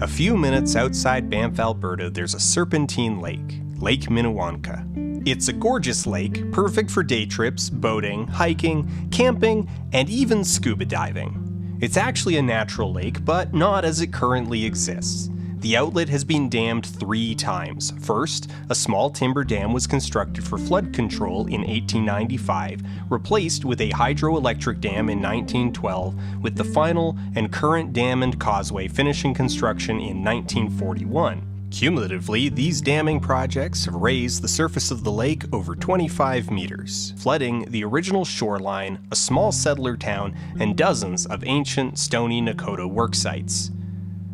A few minutes outside Banff, Alberta, there's a serpentine lake, Lake Minnewanka. It's a gorgeous lake, perfect for day trips, boating, hiking, camping, and even scuba diving. It's actually a natural lake, but not as it currently exists. The outlet has been dammed 3 times. First, a small timber dam was constructed for flood control in 1895, replaced with a hydroelectric dam in 1912, with the final and current dam and causeway finishing construction in 1941. Cumulatively, these damming projects have raised the surface of the lake over 25 meters, flooding the original shoreline, a small settler town, and dozens of ancient stony Nakota work sites.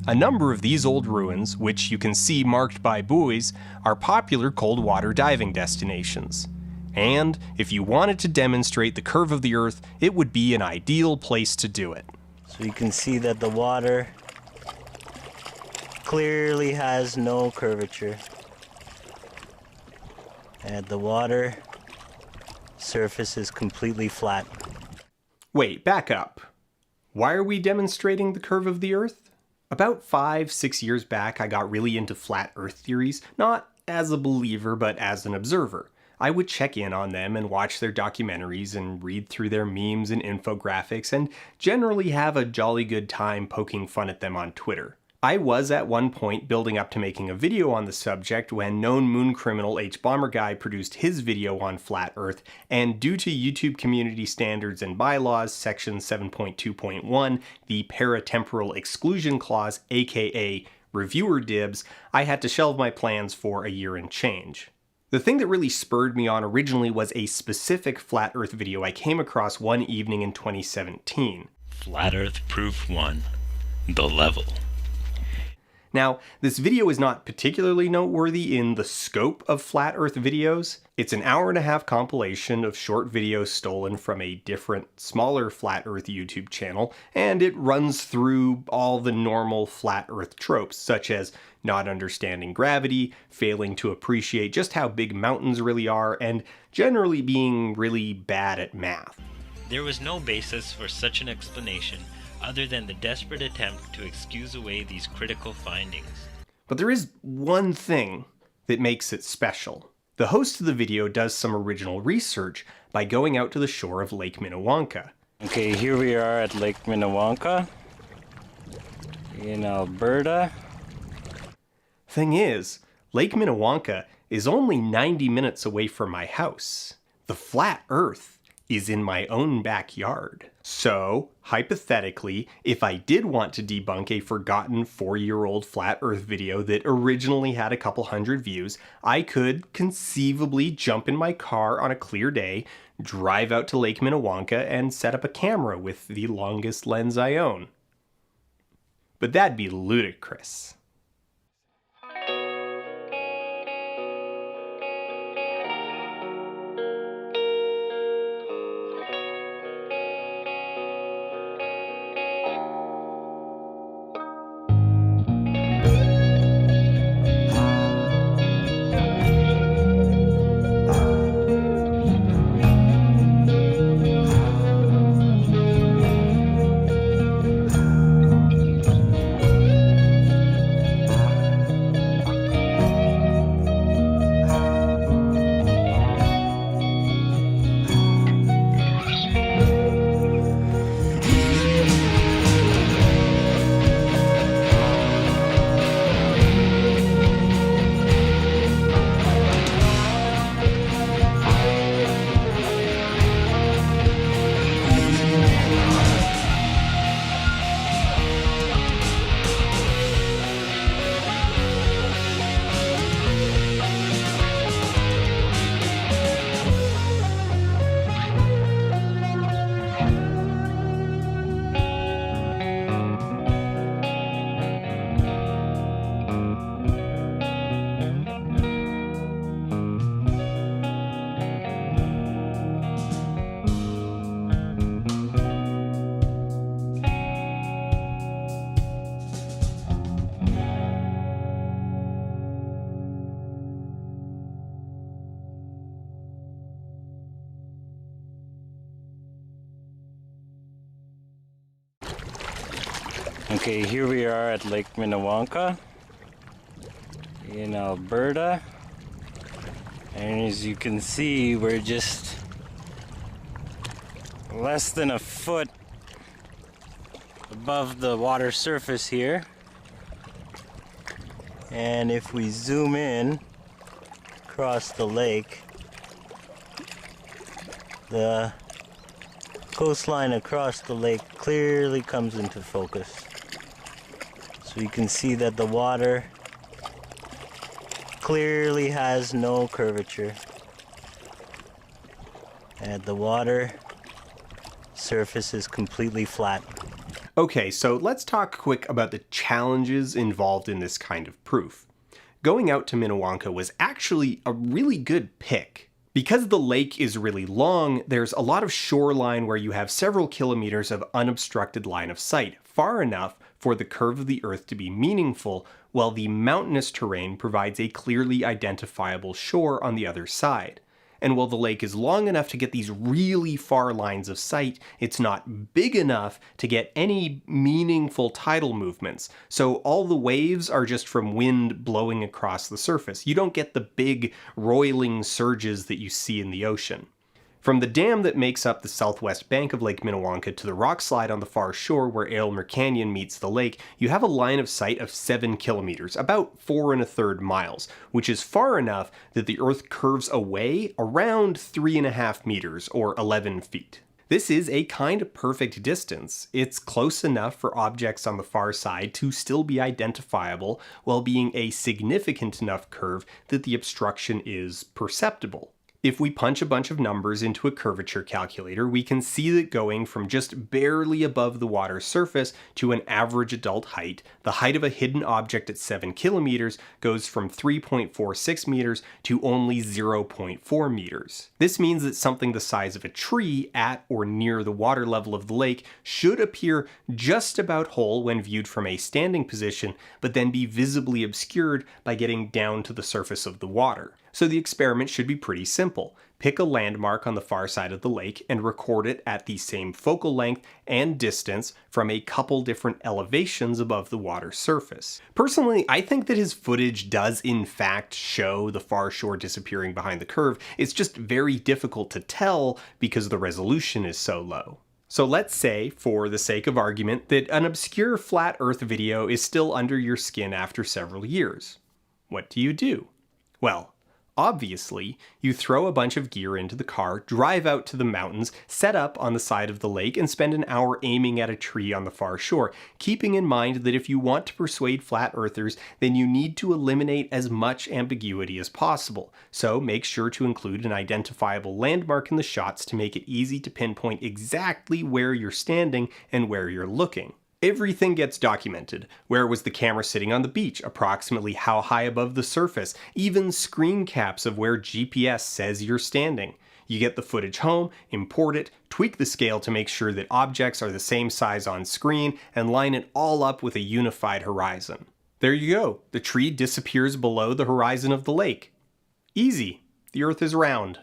A number of these old ruins, which you can see marked by buoys, are popular cold water diving destinations. And if you wanted to demonstrate the curve of the Earth, it would be an ideal place to do it. So you can see that the water clearly has no curvature. And the water surface is completely flat. Wait, back up. Why are we demonstrating the curve of the Earth? About 5-6 years back, I got really into flat Earth theories, not as a believer, but as an observer. I would check in on them and watch their documentaries and read through their memes and infographics and generally have a jolly good time poking fun at them on Twitter. I was at one point building up to making a video on the subject when known moon criminal H. Bomber Guy produced his video on flat Earth, and due to YouTube community standards and bylaws, section 7.2.1, the paratemporal exclusion clause, aka reviewer dibs, I had to shelve my plans for a year and change. The thing that really spurred me on originally was a specific flat Earth video I came across one evening in 2017. Flat Earth Proof 1, The Level. Now, this video is not particularly noteworthy in the scope of flat Earth videos. It's an hour-and-a-half compilation of short videos stolen from a different, smaller flat Earth YouTube channel, and it runs through all the normal flat Earth tropes, such as not understanding gravity, failing to appreciate just how big mountains really are, and generally being really bad at math. There was no basis for such an explanation other than the desperate attempt to excuse away these critical findings. But there is one thing that makes it special. The host of the video does some original research by going out to the shore of Lake Minnewanka. Okay, here we are at Lake Minnewanka in Alberta. Thing is, Lake Minnewanka is only 90 minutes away from my house. The flat Earth is in my own backyard. So, hypothetically, if I did want to debunk a forgotten 4-year-old flat Earth video that originally had a couple hundred views, I could conceivably jump in my car on a clear day, drive out to Lake Minnewanka, and set up a camera with the longest lens I own. But that'd be ludicrous. Okay, here we are at Lake Minnewanka in Alberta. And as you can see, we're just less than a foot above the water surface here. And if we zoom in across the lake, the coastline across the lake clearly comes into focus. So you can see that the water clearly has no curvature, and the water surface is completely flat. Okay, so let's talk quick about the challenges involved in this kind of proof. Going out to Minnewanka was actually a really good pick. Because the lake is really long, there's a lot of shoreline where you have several kilometers of unobstructed line of sight, far enough for the curve of the Earth to be meaningful, while the mountainous terrain provides a clearly identifiable shore on the other side. And while the lake is long enough to get these really far lines of sight, it's not big enough to get any meaningful tidal movements. So all the waves are just from wind blowing across the surface. You don't get the big roiling surges that you see in the ocean. From the dam that makes up the southwest bank of Lake Minnewanka to the rock slide on the far shore where Aylmer Canyon meets the lake, you have a line of sight of 7 kilometers, about 4 1/3 miles, which is far enough that the Earth curves away around 3.5 meters, or 11 feet. This is a kind of perfect distance. It's close enough for objects on the far side to still be identifiable, while being a significant enough curve that the obstruction is perceptible. If we punch a bunch of numbers into a curvature calculator, we can see that going from just barely above the water's surface to an average adult height, the height of a hidden object at 7 kilometers goes from 3.46 meters to only 0.4 meters. This means that something the size of a tree at or near the water level of the lake should appear just about whole when viewed from a standing position, but then be visibly obscured by getting down to the surface of the water. So the experiment should be pretty simple. Pick a landmark on the far side of the lake and record it at the same focal length and distance from a couple different elevations above the water surface. Personally, I think that his footage does in fact show the far shore disappearing behind the curve. It's just very difficult to tell because the resolution is so low. So let's say, for the sake of argument, that an obscure flat Earth video is still under your skin after several years. What do? Well, obviously, you throw a bunch of gear into the car, drive out to the mountains, set up on the side of the lake, and spend an hour aiming at a tree on the far shore, keeping in mind that if you want to persuade flat earthers, then you need to eliminate as much ambiguity as possible. So make sure to include an identifiable landmark in the shots to make it easy to pinpoint exactly where you're standing and where you're looking. Everything gets documented. Where was the camera sitting on the beach? Approximately how high above the surface? Even screen caps of where GPS says you're standing. You get the footage home, import it, tweak the scale to make sure that objects are the same size on screen, and line it all up with a unified horizon. There you go. The tree disappears below the horizon of the lake. Easy. The Earth is round.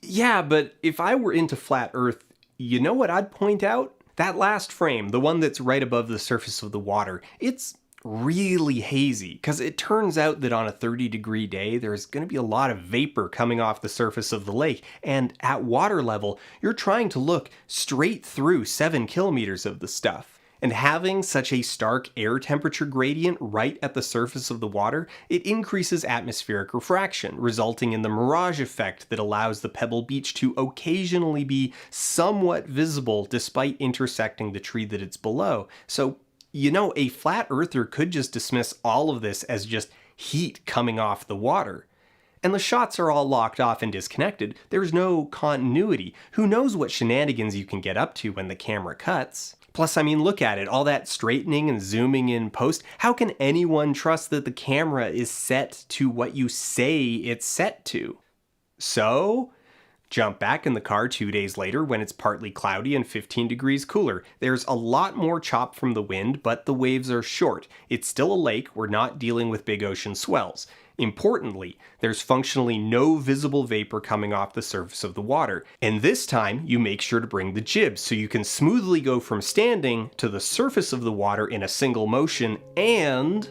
Yeah, but if I were into flat Earth, you know what I'd point out? That last frame, the one that's right above the surface of the water, it's really hazy, because it turns out that on a 30-degree day, there's going to be a lot of vapor coming off the surface of the lake, and at water level, you're trying to look straight through 7 kilometers of the stuff. And having such a stark air temperature gradient right at the surface of the water, it increases atmospheric refraction, resulting in the mirage effect that allows the pebble beach to occasionally be somewhat visible despite intersecting the tree that it's below. So, a flat earther could just dismiss all of this as just heat coming off the water. And the shots are all locked off and disconnected. There's no continuity. Who knows what shenanigans you can get up to when the camera cuts? Plus, look at it, all that straightening and zooming in post. How can anyone trust that the camera is set to what you say it's set to? So, jump back in the car 2 days later when it's partly cloudy and 15 degrees cooler. There's a lot more chop from the wind, but the waves are short. It's still a lake, we're not dealing with big ocean swells. Importantly, there's functionally no visible vapor coming off the surface of the water, and this time you make sure to bring the jib so you can smoothly go from standing to the surface of the water in a single motion and...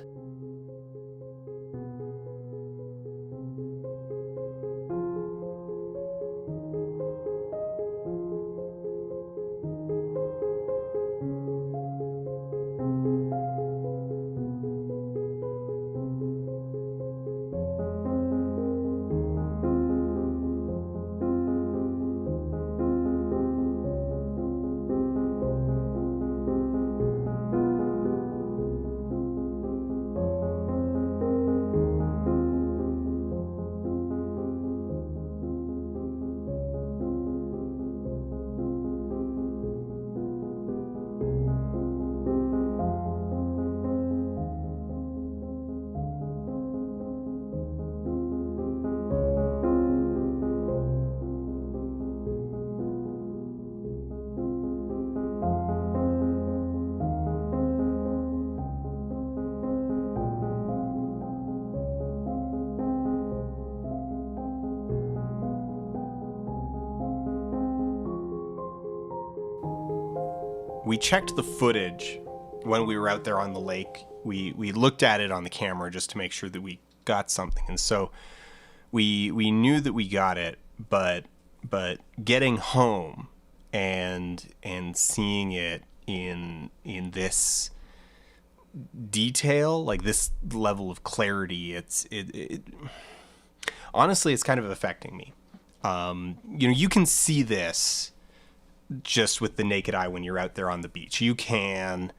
We checked the footage when we were out there on the lake. We looked at it on the camera just to make sure that we got something. And so we knew that we got it, but getting home and seeing it in this detail, like this level of clarity, it honestly, it's kind of affecting me. You can see this just with the naked eye when you're out there on the beach. You can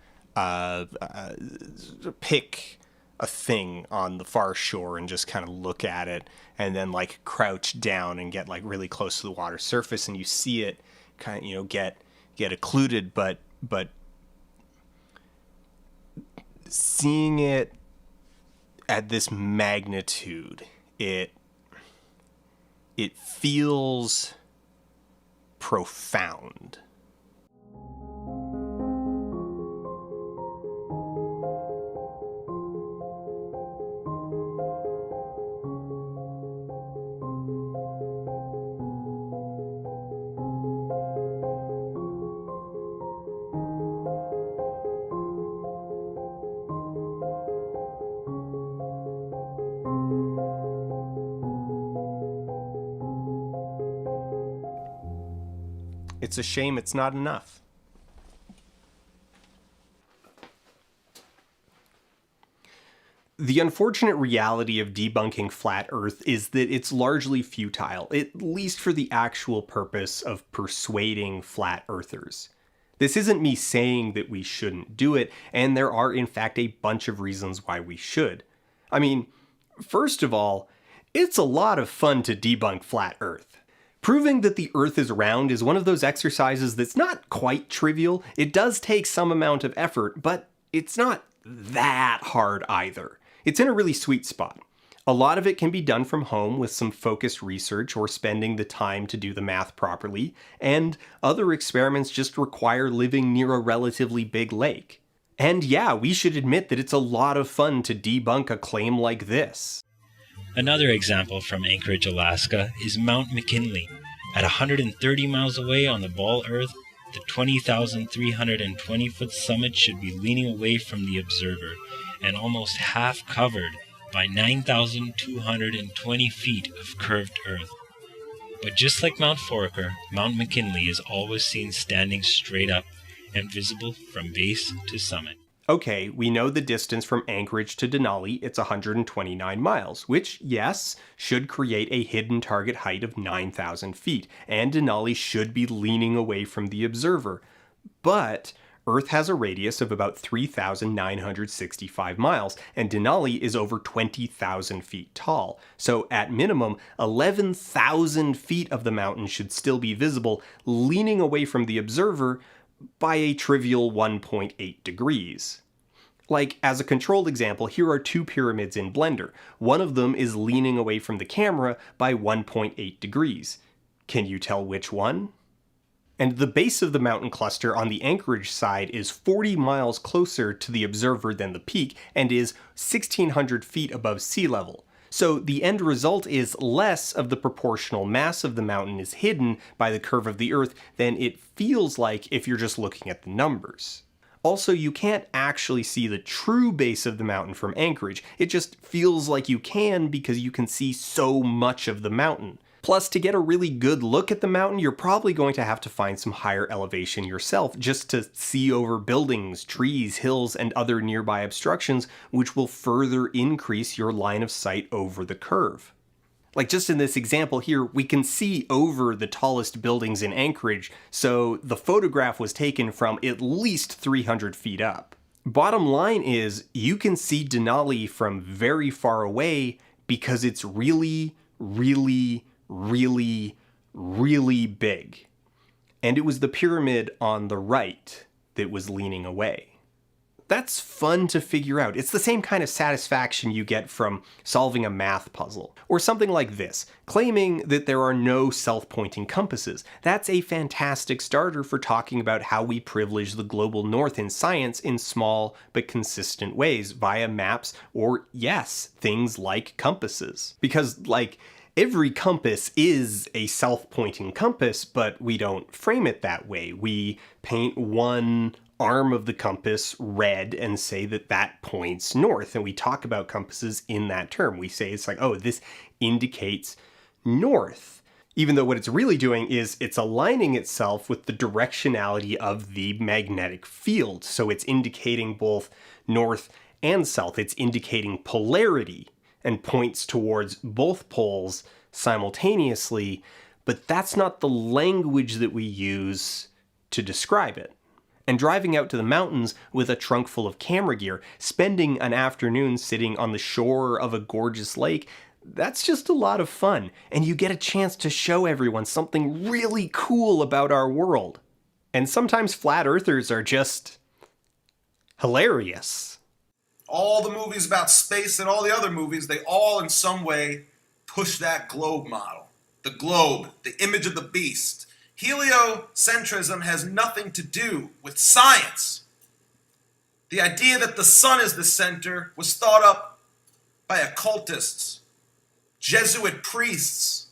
pick a thing on the far shore and just kind of look at it, and then like crouch down and get like really close to the water surface, and you see it kind of get occluded, but seeing it at this magnitude, it feels profound. It's a shame it's not enough. The unfortunate reality of debunking flat Earth is that it's largely futile, at least for the actual purpose of persuading flat earthers. This isn't me saying that we shouldn't do it, and there are in fact a bunch of reasons why we should. I mean, first of all, it's a lot of fun to debunk flat Earth. Proving that the Earth is round is one of those exercises that's not quite trivial. It does take some amount of effort, but it's not that hard either. It's in a really sweet spot. A lot of it can be done from home with some focused research or spending the time to do the math properly, and other experiments just require living near a relatively big lake. And yeah, we should admit that it's a lot of fun to debunk a claim like this. Another example from Anchorage, Alaska is Mount McKinley. At 130 miles away on the ball Earth, the 20,320-foot summit should be leaning away from the observer and almost half covered by 9,220 feet of curved Earth. But just like Mount Foraker, Mount McKinley is always seen standing straight up and visible from base to summit. Okay, we know the distance from Anchorage to Denali, it's 129 miles, which, yes, should create a hidden target height of 9,000 feet, and Denali should be leaning away from the observer. But Earth has a radius of about 3,965 miles, and Denali is over 20,000 feet tall. So at minimum, 11,000 feet of the mountain should still be visible, leaning away from the observer by a trivial 1.8 degrees. Like, as a controlled example, here are two pyramids in Blender. One of them is leaning away from the camera by 1.8 degrees. Can you tell which one? And the base of the mountain cluster on the Anchorage side is 40 miles closer to the observer than the peak and is 1,600 feet above sea level. So the end result is less of the proportional mass of the mountain is hidden by the curve of the Earth than it feels like if you're just looking at the numbers. Also, you can't actually see the true base of the mountain from Anchorage. It just feels like you can because you can see so much of the mountain. Plus, to get a really good look at the mountain, you're probably going to have to find some higher elevation yourself just to see over buildings, trees, hills, and other nearby obstructions, which will further increase your line of sight over the curve. Like just in this example here, we can see over the tallest buildings in Anchorage, so the photograph was taken from at least 300 feet up. Bottom line is, you can see Denali from very far away because it's really, really, really, really big. And it was the pyramid on the right that was leaning away. That's fun to figure out. It's the same kind of satisfaction you get from solving a math puzzle. Or something like this, claiming that there are no self-pointing compasses. That's a fantastic starter for talking about how we privilege the global north in science in small but consistent ways via maps or, yes, things like compasses. Because, every compass is a self-pointing compass, but we don't frame it that way. We paint one arm of the compass red and say that that points north, and we talk about compasses in that term. We say it's like, oh, this indicates north. Even though what it's really doing is it's aligning itself with the directionality of the magnetic field. So it's indicating both north and south. It's indicating polarity and points towards both poles simultaneously, but that's not the language that we use to describe it. And driving out to the mountains with a trunk full of camera gear, spending an afternoon sitting on the shore of a gorgeous lake, that's just a lot of fun, and you get a chance to show everyone something really cool about our world. And sometimes flat earthers are just hilarious. All the movies about space and all the other movies, they all in some way push that globe model. The globe, the image of the beast. Heliocentrism has nothing to do with science. The idea that the sun is the center was thought up by occultists, Jesuit priests,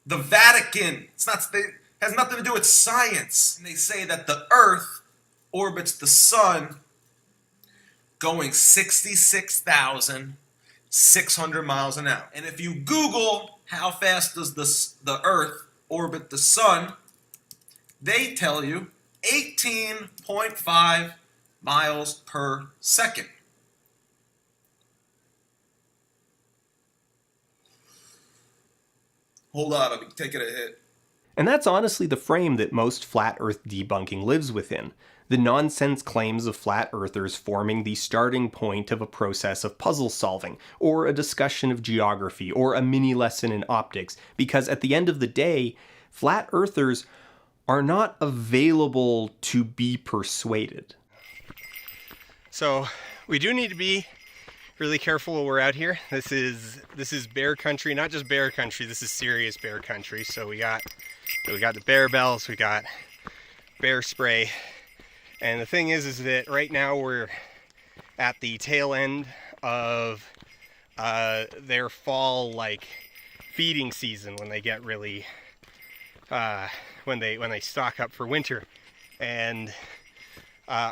the Vatican. It has nothing to do with science. And they say that the Earth orbits the sun going 66,600 miles an hour. And if you Google how fast does the Earth orbit the sun, they tell you 18.5 miles per second. Hold on, I'm taking a hit. And that's honestly the frame that most flat earth debunking lives within. The nonsense claims of flat earthers forming the starting point of a process of puzzle solving, or a discussion of geography, or a mini lesson in optics, because at the end of the day, flat earthers are not available to be persuaded. So we do need to be really careful when we're out here. This is bear country, not just bear country, this is serious bear country. So we got the bear bells, we got bear spray. And the thing is that right now we're at the tail end of their fall feeding season, when they get really when they stock up for winter. And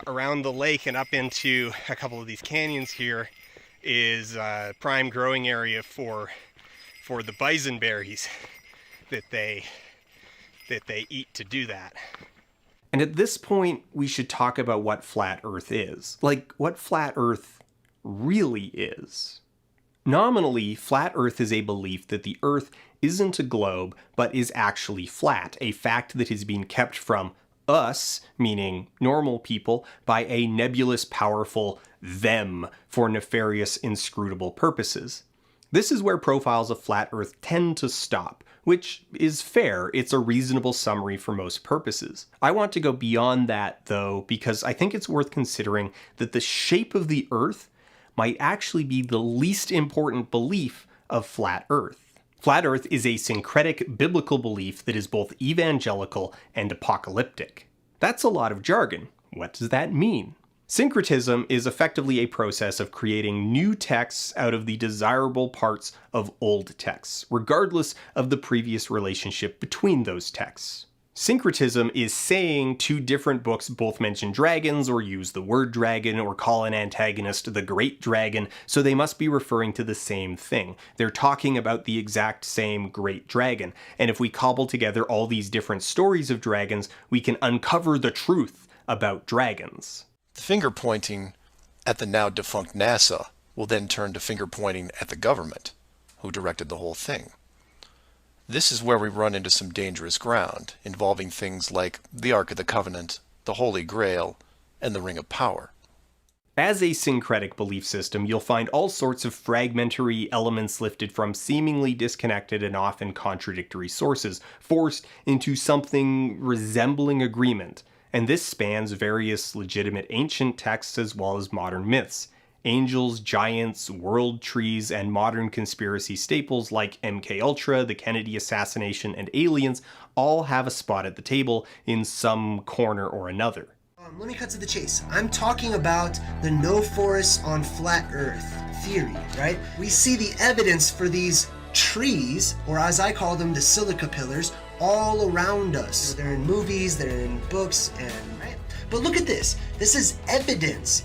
around the lake and up into a couple of these canyons here is prime growing area for the bison berries that they eat to do that. And at this point, we should talk about what flat Earth is. What flat Earth really is. Nominally, flat Earth is a belief that the Earth isn't a globe, but is actually flat, a fact that is being kept from us, meaning normal people, by a nebulous, powerful them for nefarious, inscrutable purposes. This is where profiles of flat Earth tend to stop, which is fair. It's a reasonable summary for most purposes. I want to go beyond that, though, because I think it's worth considering that the shape of the Earth might actually be the least important belief of flat Earth. Flat Earth is a syncretic biblical belief that is both evangelical and apocalyptic. That's a lot of jargon. What does that mean? Syncretism is effectively a process of creating new texts out of the desirable parts of old texts, regardless of the previous relationship between those texts. Syncretism is saying two different books both mention dragons or use the word dragon or call an antagonist the great dragon, so they must be referring to the same thing. They're talking about the exact same great dragon, and if we cobble together all these different stories of dragons, we can uncover the truth about dragons. The finger pointing at the now defunct NASA will then turn to finger pointing at the government, who directed the whole thing. This is where we run into some dangerous ground, involving things like the Ark of the Covenant, the Holy Grail, and the Ring of Power. As a syncretic belief system, you'll find all sorts of fragmentary elements lifted from seemingly disconnected and often contradictory sources, forced into something resembling agreement. And this spans various legitimate ancient texts as well as modern myths. Angels, giants, world trees, and modern conspiracy staples like MKUltra, the Kennedy assassination, and aliens all have a spot at the table in some corner or another. Let me cut to the chase. I'm talking about the no forest on flat earth theory, right? We see the evidence for these trees, or as I call them, the silica pillars, all around us. They're in movies, they're in books, and right? But look at this. This is evidence,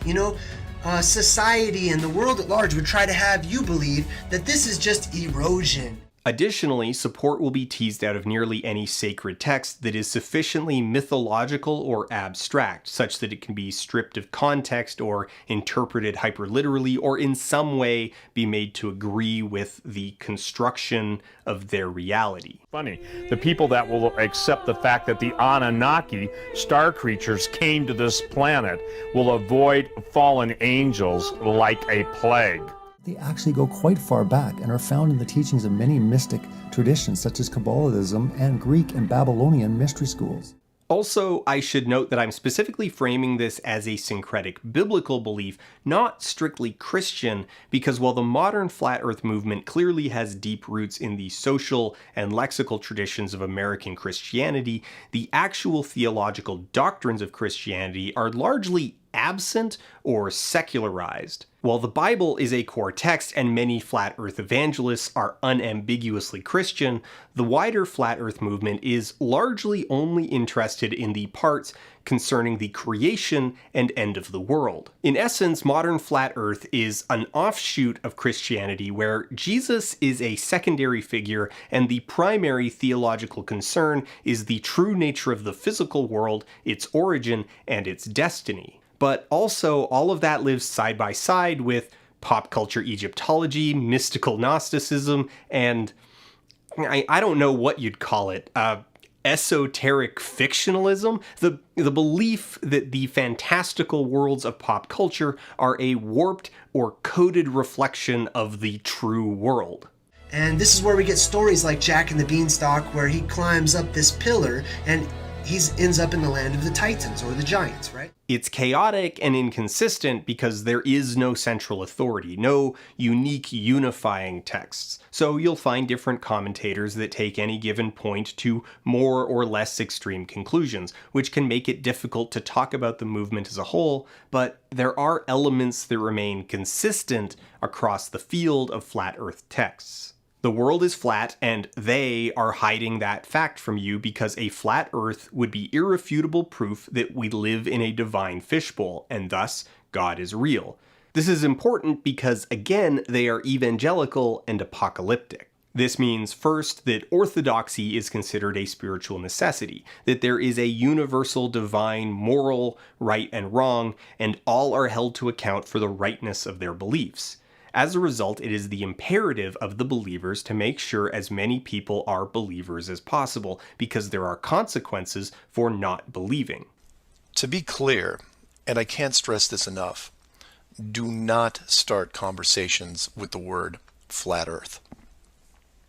society and the world at large would try to have you believe that this is just erosion. Additionally, support will be teased out of nearly any sacred text that is sufficiently mythological or abstract, such that it can be stripped of context or interpreted hyperliterally, or in some way be made to agree with the construction of their reality. Funny, the people that will accept the fact that the Anunnaki, star creatures, came to this planet will avoid fallen angels like a plague. They actually go quite far back and are found in the teachings of many mystic traditions such as Kabbalism and Greek and Babylonian mystery schools. Also, I should note that I'm specifically framing this as a syncretic biblical belief, not strictly Christian, because while the modern flat earth movement clearly has deep roots in the social and lexical traditions of American Christianity, the actual theological doctrines of Christianity are largely absent or secularized. While the Bible is a core text and many flat earth evangelists are unambiguously Christian, the wider flat earth movement is largely only interested in the parts concerning the creation and end of the world. In essence, modern flat earth is an offshoot of Christianity where Jesus is a secondary figure and the primary theological concern is the true nature of the physical world, its origin, and its destiny. But also, all of that lives side by side with pop culture Egyptology, mystical Gnosticism, and I don't know what you'd call it, esoteric fictionalism, the belief that the fantastical worlds of pop culture are a warped or coded reflection of the true world. And this is where we get stories like Jack and the Beanstalk, where he climbs up this pillar and he ends up in the land of the Titans or the Giants, right? It's chaotic and inconsistent because there is no central authority, no unique unifying texts. So you'll find different commentators that take any given point to more or less extreme conclusions, which can make it difficult to talk about the movement as a whole, but there are elements that remain consistent across the field of flat earth texts. The world is flat, and they are hiding that fact from you because a flat earth would be irrefutable proof that we live in a divine fishbowl, and thus God is real. This is important because, again, they are evangelical and apocalyptic. This means, first, that orthodoxy is considered a spiritual necessity, that there is a universal divine moral right and wrong, and all are held to account for the rightness of their beliefs. As a result, it is the imperative of the believers to make sure as many people are believers as possible, because there are consequences for not believing. To be clear, and I can't stress this enough, do not start conversations with the word flat earth.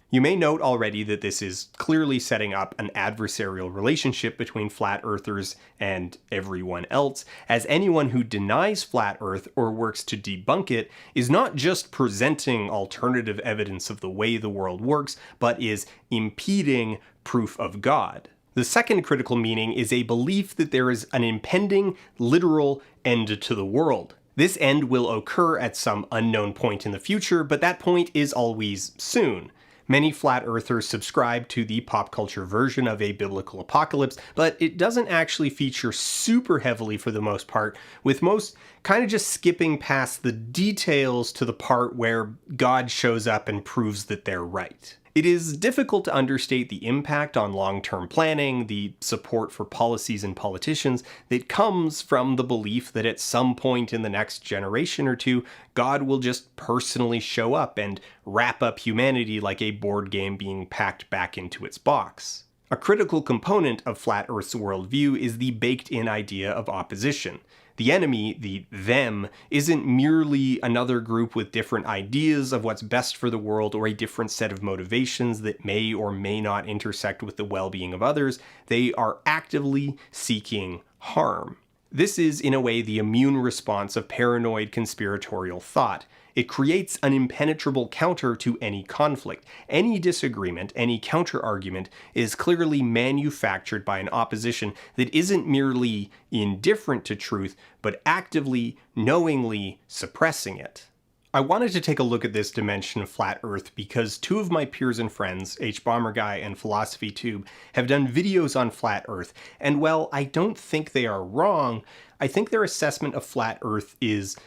You may note already that this is clearly setting up an adversarial relationship between flat earthers and everyone else, as anyone who denies flat earth or works to debunk it is not just presenting alternative evidence of the way the world works, but is impeding proof of God. The second critical meaning is a belief that there is an impending, literal end to the world. This end will occur at some unknown point in the future, but that point is always soon. Many flat earthers subscribe to the pop culture version of a biblical apocalypse, but it doesn't actually feature super heavily for the most part, with most kind of just skipping past the details to the part where God shows up and proves that they're right. It is difficult to understate the impact on long-term planning, the support for policies and politicians that comes from the belief that at some point in the next generation or two, God will just personally show up and wrap up humanity like a board game being packed back into its box. A critical component of Flat Earth's worldview is the baked-in idea of opposition. The enemy, the them, isn't merely another group with different ideas of what's best for the world or a different set of motivations that may or may not intersect with the well-being of others. They are actively seeking harm. This is, in a way, the immune response of paranoid conspiratorial thought. It creates an impenetrable counter to any conflict. Any disagreement, any counter-argument is clearly manufactured by an opposition that isn't merely indifferent to truth, but actively, knowingly suppressing it. I wanted to take a look at this dimension of Flat Earth because two of my peers and friends, H. Bomber Guy and Philosophy Tube, have done videos on Flat Earth, and while I don't think they are wrong, I think their assessment of Flat Earth is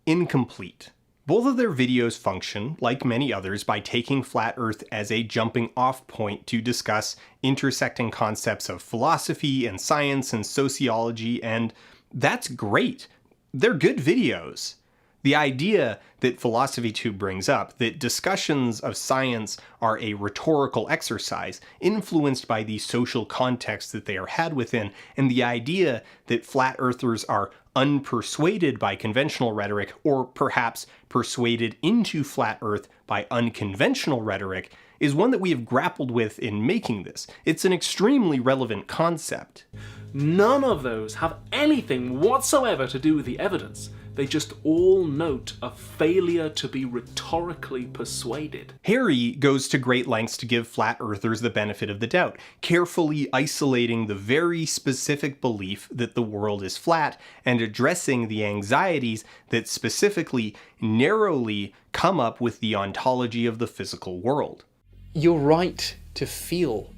incomplete. Both of their videos function, like many others, by taking Flat Earth as a jumping-off point to discuss intersecting concepts of philosophy and science and sociology, and that's great. They're good videos. The idea that Philosophy Tube brings up, that discussions of science are a rhetorical exercise influenced by the social context that they are had within, and the idea that flat earthers are unpersuaded by conventional rhetoric, or perhaps persuaded into flat earth by unconventional rhetoric, is one that we have grappled with in making this. It's an extremely relevant concept. None of those have anything whatsoever to do with the evidence. They just all note a failure to be rhetorically persuaded. Harry goes to great lengths to give flat earthers the benefit of the doubt, carefully isolating the very specific belief that the world is flat and addressing the anxieties that specifically, narrowly come up with the ontology of the physical world. You're right to feel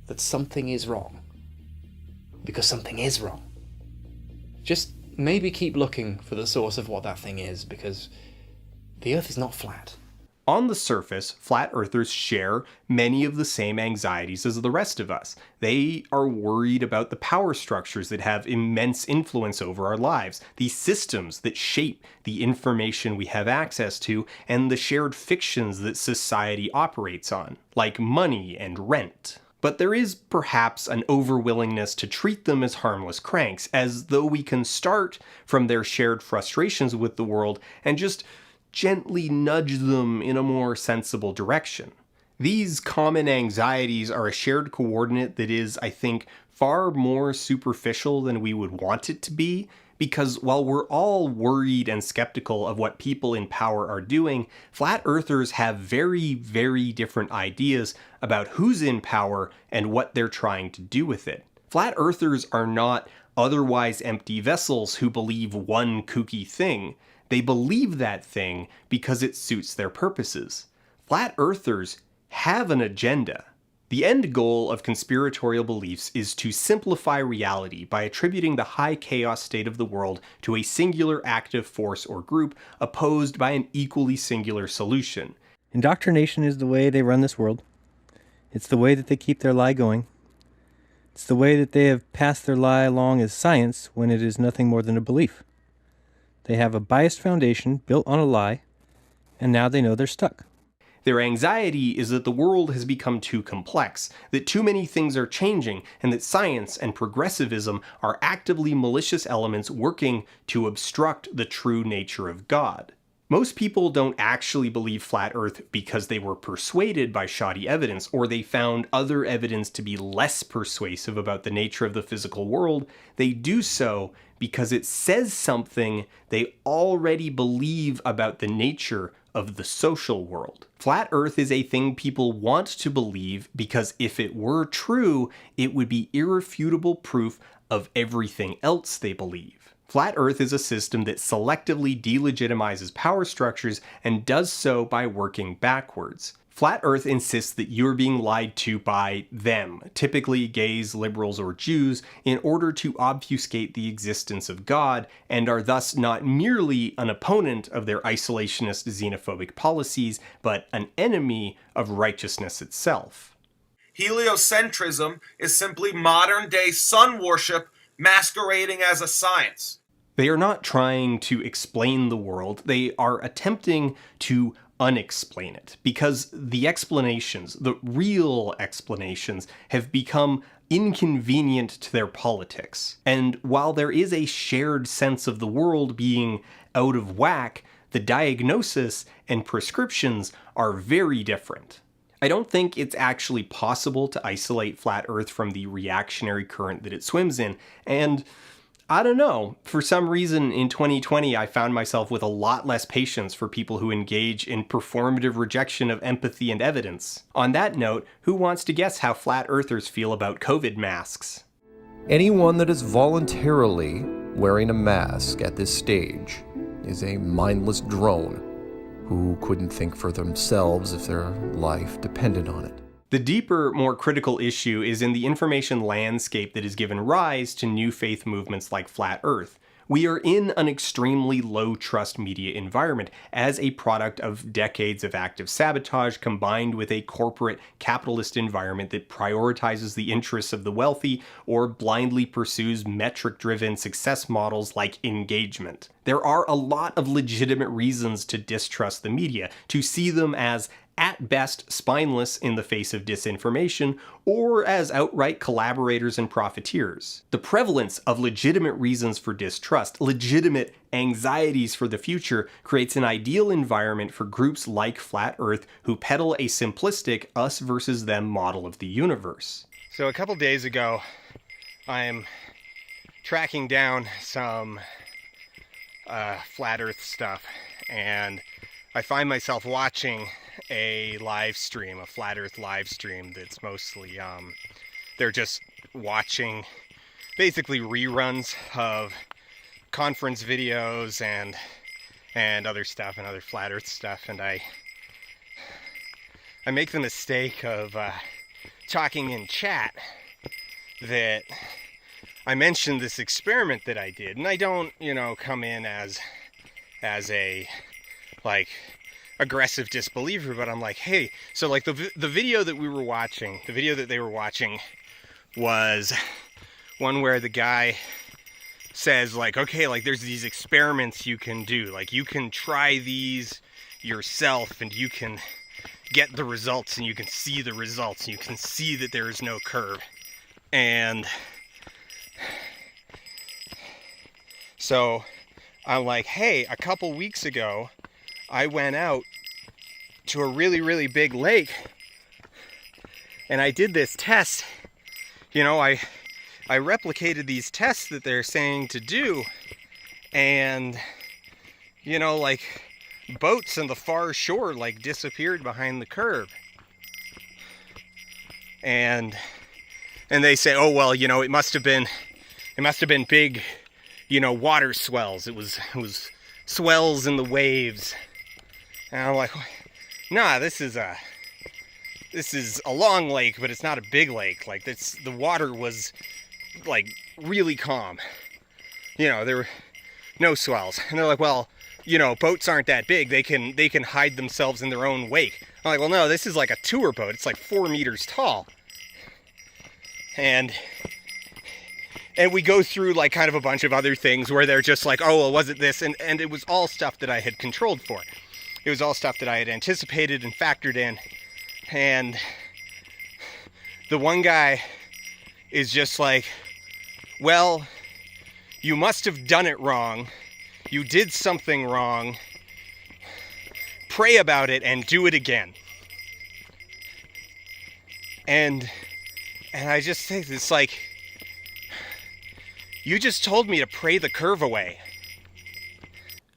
that something is wrong, because something is wrong. Just maybe keep looking for the source of what that thing is, because the Earth is not flat. On the surface, flat earthers share many of the same anxieties as the rest of us. They are worried about the power structures that have immense influence over our lives, the systems that shape the information we have access to, and the shared fictions that society operates on, like money and rent. But there is perhaps an overwillingness to treat them as harmless cranks, as though we can start from their shared frustrations with the world and just gently nudge them in a more sensible direction. These common anxieties are a shared coordinate that is, I think, far more superficial than we would want it to be, because while we're all worried and skeptical of what people in power are doing, flat earthers have very, very different ideas about who's in power and what they're trying to do with it. Flat earthers are not otherwise empty vessels who believe one kooky thing. They believe that thing because it suits their purposes. Flat earthers have an agenda. The end goal of conspiratorial beliefs is to simplify reality by attributing the high chaos state of the world to a singular active force or group opposed by an equally singular solution. Indoctrination is the way they run this world. It's the way that they keep their lie going. It's the way that they have passed their lie along as science when it is nothing more than a belief. They have a biased foundation built on a lie, and now they know they're stuck. Their anxiety is that the world has become too complex, that too many things are changing, and that science and progressivism are actively malicious elements working to obstruct the true nature of God. Most people don't actually believe flat Earth because they were persuaded by shoddy evidence, or they found other evidence to be less persuasive about the nature of the physical world. They do so because it says something they already believe about the nature of the social world. Flat Earth is a thing people want to believe because if it were true, it would be irrefutable proof of everything else they believe. Flat Earth is a system that selectively delegitimizes power structures and does so by working backwards. Flat Earth insists that you're being lied to by them, typically gays, liberals, or Jews, in order to obfuscate the existence of God, and are thus not merely an opponent of their isolationist xenophobic policies, but an enemy of righteousness itself. Heliocentrism is simply modern-day sun worship masquerading as a science. They are not trying to explain the world, they are attempting to unexplain it, because the explanations, the real explanations, have become inconvenient to their politics. And while there is a shared sense of the world being out of whack, the diagnosis and prescriptions are very different. I don't think it's actually possible to isolate Flat Earth from the reactionary current that it swims in, and I don't know, for some reason in 2020 I found myself with a lot less patience for people who engage in performative rejection of empathy and evidence. On that note, who wants to guess how Flat Earthers feel about COVID masks? Anyone that is voluntarily wearing a mask at this stage is a mindless drone who couldn't think for themselves if their life depended on it. The deeper, more critical issue is in the information landscape that has given rise to new faith movements like Flat Earth. We are in an extremely low-trust media environment as a product of decades of active sabotage combined with a corporate capitalist environment that prioritizes the interests of the wealthy or blindly pursues metric-driven success models like engagement. There are a lot of legitimate reasons to distrust the media, to see them as at best spineless in the face of disinformation, or as outright collaborators and profiteers. The prevalence of legitimate reasons for distrust, legitimate anxieties for the future, creates an ideal environment for groups like Flat Earth who peddle a simplistic us versus them model of the universe. So a couple days ago, I'm tracking down some Flat Earth stuff, and I find myself watching a live stream, a Flat Earth live stream that's mostly, they're just watching basically reruns of conference videos and other stuff and other Flat Earth stuff, and I make the mistake of talking in chat that I mentioned this experiment that I did, and I don't, come in as a, like, aggressive disbeliever, but I'm like, hey, so like the video that we were watching, the video that they were watching was one where the guy says like, okay, like there's these experiments you can do, like you can try these yourself and you can get the results and you can see the results and you can see that there is no curve. And so I'm like, hey, a couple weeks ago I went out to a really, really big lake and I did this test. I replicated these tests that they're saying to do, and like boats on the far shore like disappeared behind the curve. And they say, oh well, it must have been big, water swells. It was swells in the waves. And I'm like, nah, this is a long lake, but it's not a big lake. Like the water was like really calm. There were no swells. And they're like, well, boats aren't that big. They can hide themselves in their own wake. I'm like, well, no, this is like a tour boat. It's like 4 meters tall. And we go through like kind of a bunch of other things where they're just like, oh, well, was it this? And it was all stuff that I had controlled for. It was all stuff that I had anticipated and factored in. And the one guy is just like, well, you must have done it wrong. You did something wrong. Pray about it and do it again. And I just think it's like, you just told me to pray the curve away.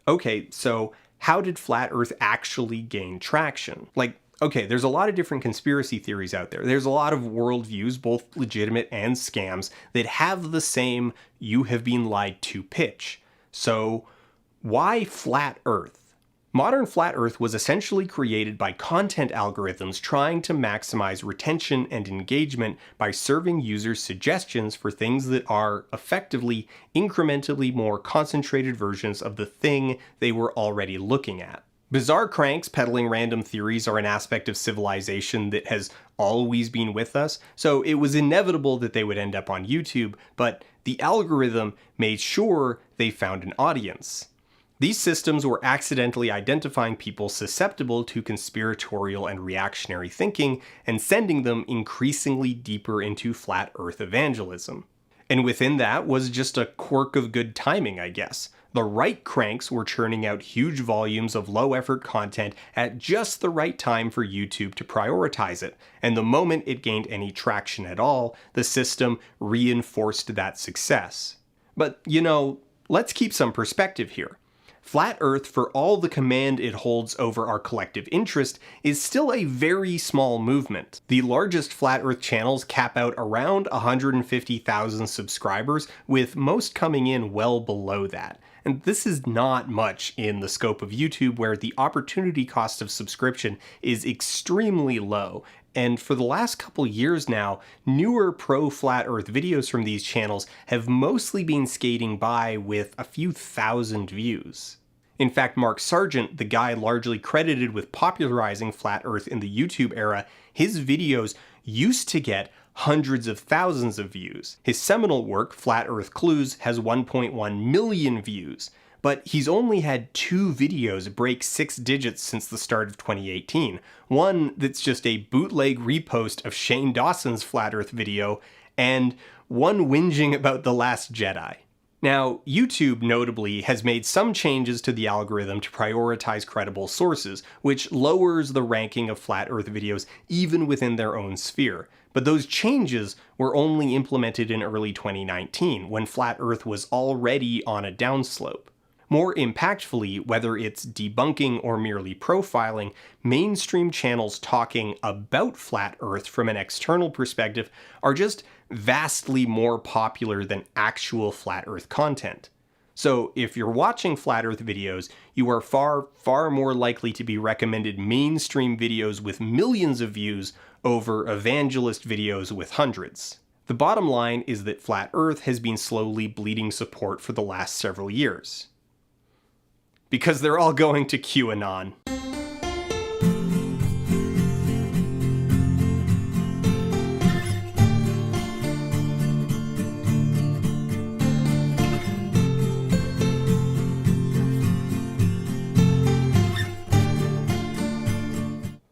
Okay, so how did flat Earth actually gain traction? Like, okay, there's a lot of different conspiracy theories out there. There's a lot of worldviews, both legitimate and scams, that have the same "you have been lied to" pitch. So, why flat Earth? Modern flat Earth was essentially created by content algorithms trying to maximize retention and engagement by serving users suggestions for things that are effectively incrementally more concentrated versions of the thing they were already looking at. Bizarre cranks peddling random theories are an aspect of civilization that has always been with us, so it was inevitable that they would end up on YouTube, but the algorithm made sure they found an audience. These systems were accidentally identifying people susceptible to conspiratorial and reactionary thinking and sending them increasingly deeper into flat Earth evangelism. And within that was just a quirk of good timing, I guess. The right cranks were churning out huge volumes of low-effort content at just the right time for YouTube to prioritize it, and the moment it gained any traction at all, the system reinforced that success. But, let's keep some perspective here. Flat Earth, for all the command it holds over our collective interest, is still a very small movement. The largest Flat Earth channels cap out around 150,000 subscribers, with most coming in well below that. And this is not much in the scope of YouTube, where the opportunity cost of subscription is extremely low. And for the last couple years now, newer pro-Flat Earth videos from these channels have mostly been skating by with a few thousand views. In fact, Mark Sargent, the guy largely credited with popularizing Flat Earth in the YouTube era, his videos used to get hundreds of thousands of views. His seminal work, Flat Earth Clues, has 1.1 million views. But he's only had 2 videos break 6 digits since the start of 2018. One that's just a bootleg repost of Shane Dawson's Flat Earth video, and one whinging about The Last Jedi. Now, YouTube notably has made some changes to the algorithm to prioritize credible sources, which lowers the ranking of Flat Earth videos even within their own sphere. But those changes were only implemented in early 2019, when Flat Earth was already on a downslope. More impactfully, whether it's debunking or merely profiling, mainstream channels talking about Flat Earth from an external perspective are just vastly more popular than actual Flat Earth content. So if you're watching Flat Earth videos, you are far, far more likely to be recommended mainstream videos with millions of views over evangelist videos with hundreds. The bottom line is that Flat Earth has been slowly bleeding support for the last several years. Because they're all going to QAnon.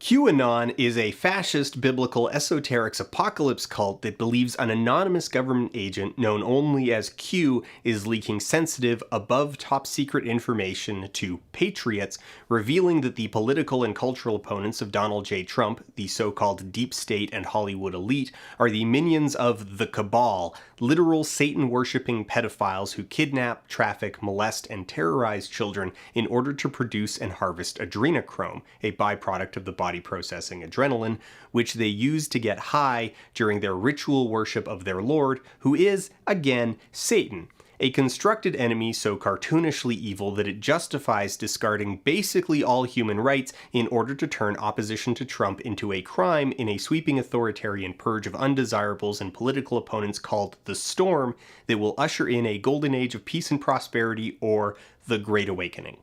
QAnon is a fascist biblical esoterics apocalypse cult that believes an anonymous government agent known only as Q is leaking sensitive, above top secret information to patriots, revealing that the political and cultural opponents of Donald J. Trump, the so-called deep state and Hollywood elite, are the minions of the cabal, literal Satan-worshipping pedophiles who kidnap, traffic, molest, and terrorize children in order to produce and harvest adrenochrome, a byproduct of the body processing adrenaline, which they use to get high during their ritual worship of their lord, who is, again, Satan, a constructed enemy so cartoonishly evil that it justifies discarding basically all human rights in order to turn opposition to Trump into a crime in a sweeping authoritarian purge of undesirables and political opponents called the Storm that will usher in a golden age of peace and prosperity, or the Great Awakening.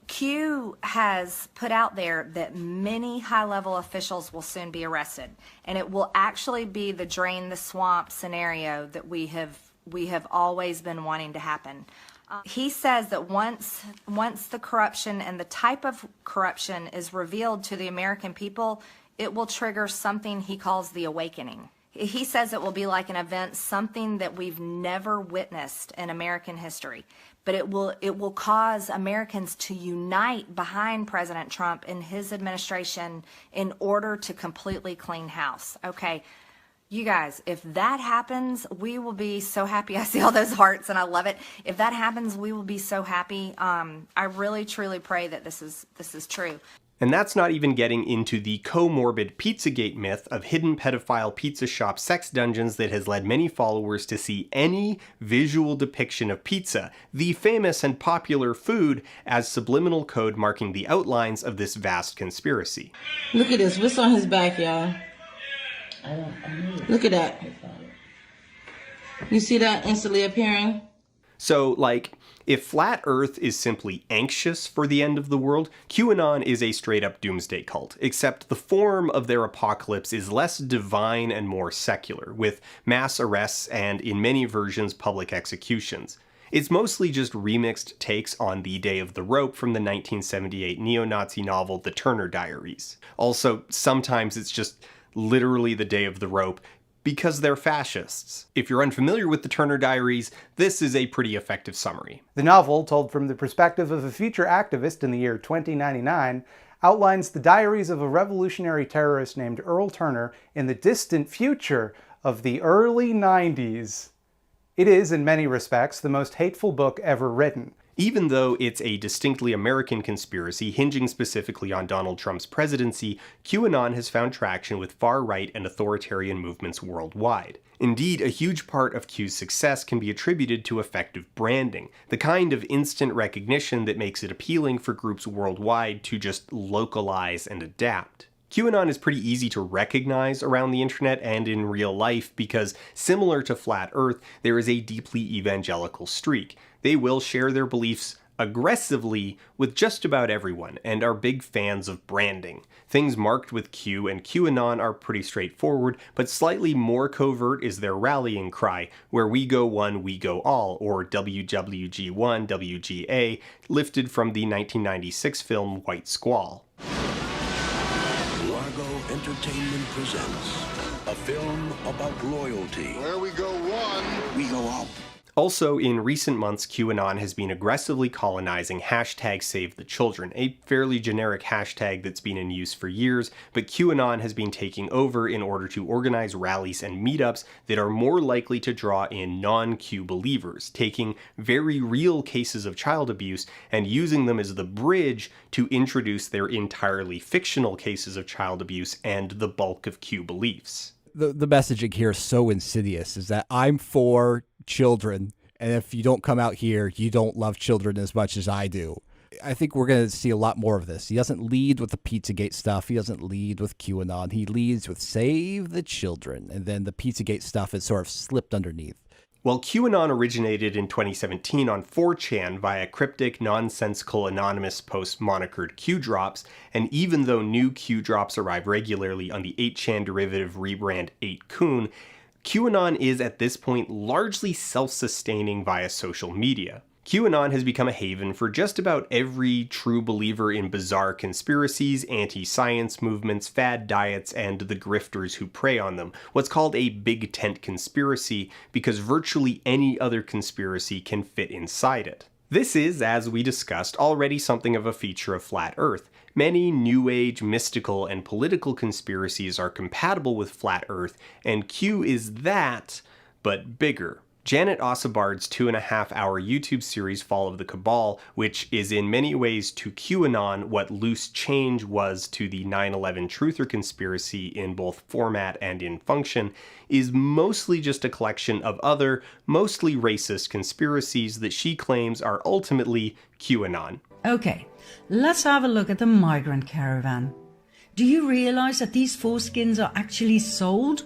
Q has put out there that many high-level officials will soon be arrested, and it will actually be the drain the swamp scenario that we have always been wanting to happen. He says that once the corruption and the type of corruption is revealed to the American people, it will trigger something he calls the awakening. He says it will be like an event, something that we've never witnessed in American history. But it will cause Americans to unite behind President Trump and his administration in order to completely clean house. Okay, You guys, if that happens, we will be so happy. I see all those hearts and I love it. If that happens, we will be so happy. I really, truly pray that this is true. And that's not even getting into the comorbid Pizzagate myth of hidden pedophile pizza shop sex dungeons that has led many followers to see any visual depiction of pizza, the famous and popular food, as subliminal code marking the outlines of this vast conspiracy. Look at this. What's on his back, y'all? Look at that. You see that instantly appearing? So, like, if Flat Earth is simply anxious for the end of the world, QAnon is a straight-up doomsday cult, except the form of their apocalypse is less divine and more secular, with mass arrests and, in many versions, public executions. It's mostly just remixed takes on the Day of the Rope from the 1978 neo-Nazi novel The Turner Diaries. Also, sometimes it's just literally the Day of the Rope, because they're fascists. If you're unfamiliar with the Turner Diaries, this is a pretty effective summary. The novel, told from the perspective of a future activist in the year 2099, outlines the diaries of a revolutionary terrorist named Earl Turner in the distant future of the early 90s. It is, in many respects, the most hateful book ever written. Even though it's a distinctly American conspiracy hinging specifically on Donald Trump's presidency, QAnon has found traction with far-right and authoritarian movements worldwide. Indeed, a huge part of Q's success can be attributed to effective branding, the kind of instant recognition that makes it appealing for groups worldwide to just localize and adapt. QAnon is pretty easy to recognize around the internet and in real life because, similar to Flat Earth, there is a deeply evangelical streak. They will share their beliefs aggressively with just about everyone and are big fans of branding. Things marked with Q and QAnon are pretty straightforward, but slightly more covert is their rallying cry, where we go one, we go all, or WWG1, WGA, lifted from the 1996 film White Squall. Largo Entertainment presents a film about loyalty. Where we go one, we go all. Also, in recent months, QAnon has been aggressively colonizing #SaveTheChildren, a fairly generic hashtag that's been in use for years, but QAnon has been taking over in order to organize rallies and meetups that are more likely to draw in non-Q believers, taking very real cases of child abuse and using them as the bridge to introduce their entirely fictional cases of child abuse and the bulk of Q beliefs. The messaging here is so insidious, is that I'm for children, and if you don't come out here, you don't love children as much as I do. I think we're going to see a lot more of this. He doesn't lead with the Pizzagate stuff. He doesn't lead with QAnon. He leads with Save the Children, and then the Pizzagate stuff is sort of slipped underneath. Well, QAnon originated in 2017 on 4chan via cryptic, nonsensical, anonymous posts monikered Q-drops, and even though new Q-drops arrive regularly on the 8chan derivative rebrand 8kun, QAnon is at this point largely self-sustaining via social media. QAnon has become a haven for just about every true believer in bizarre conspiracies, anti-science movements, fad diets, and the grifters who prey on them, what's called a big tent conspiracy, because virtually any other conspiracy can fit inside it. This is, as we discussed, already something of a feature of Flat Earth. Many New Age, mystical, and political conspiracies are compatible with Flat Earth, and Q is that, but bigger. Janet Osabard's 2.5-hour YouTube series Fall of the Cabal, which is in many ways to QAnon what Loose Change was to the 9/11 Truther conspiracy in both format and in function, is mostly just a collection of other, mostly racist conspiracies that she claims are ultimately QAnon. Okay, let's have a look at the migrant caravan. Do you realize that these foreskins are actually sold?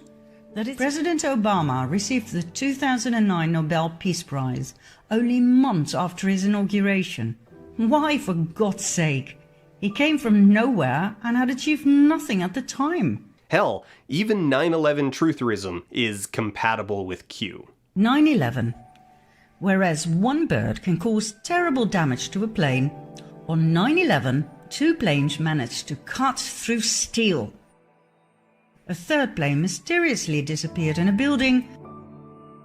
President Obama received the 2009 Nobel Peace Prize only months after his inauguration. Why, for God's sake? He came from nowhere and had achieved nothing at the time. Hell, even 9/11 trutherism is compatible with Q. 9/11. Whereas one bird can cause terrible damage to a plane, on 9/11, 2 planes managed to cut through steel. A 3rd plane mysteriously disappeared in a building,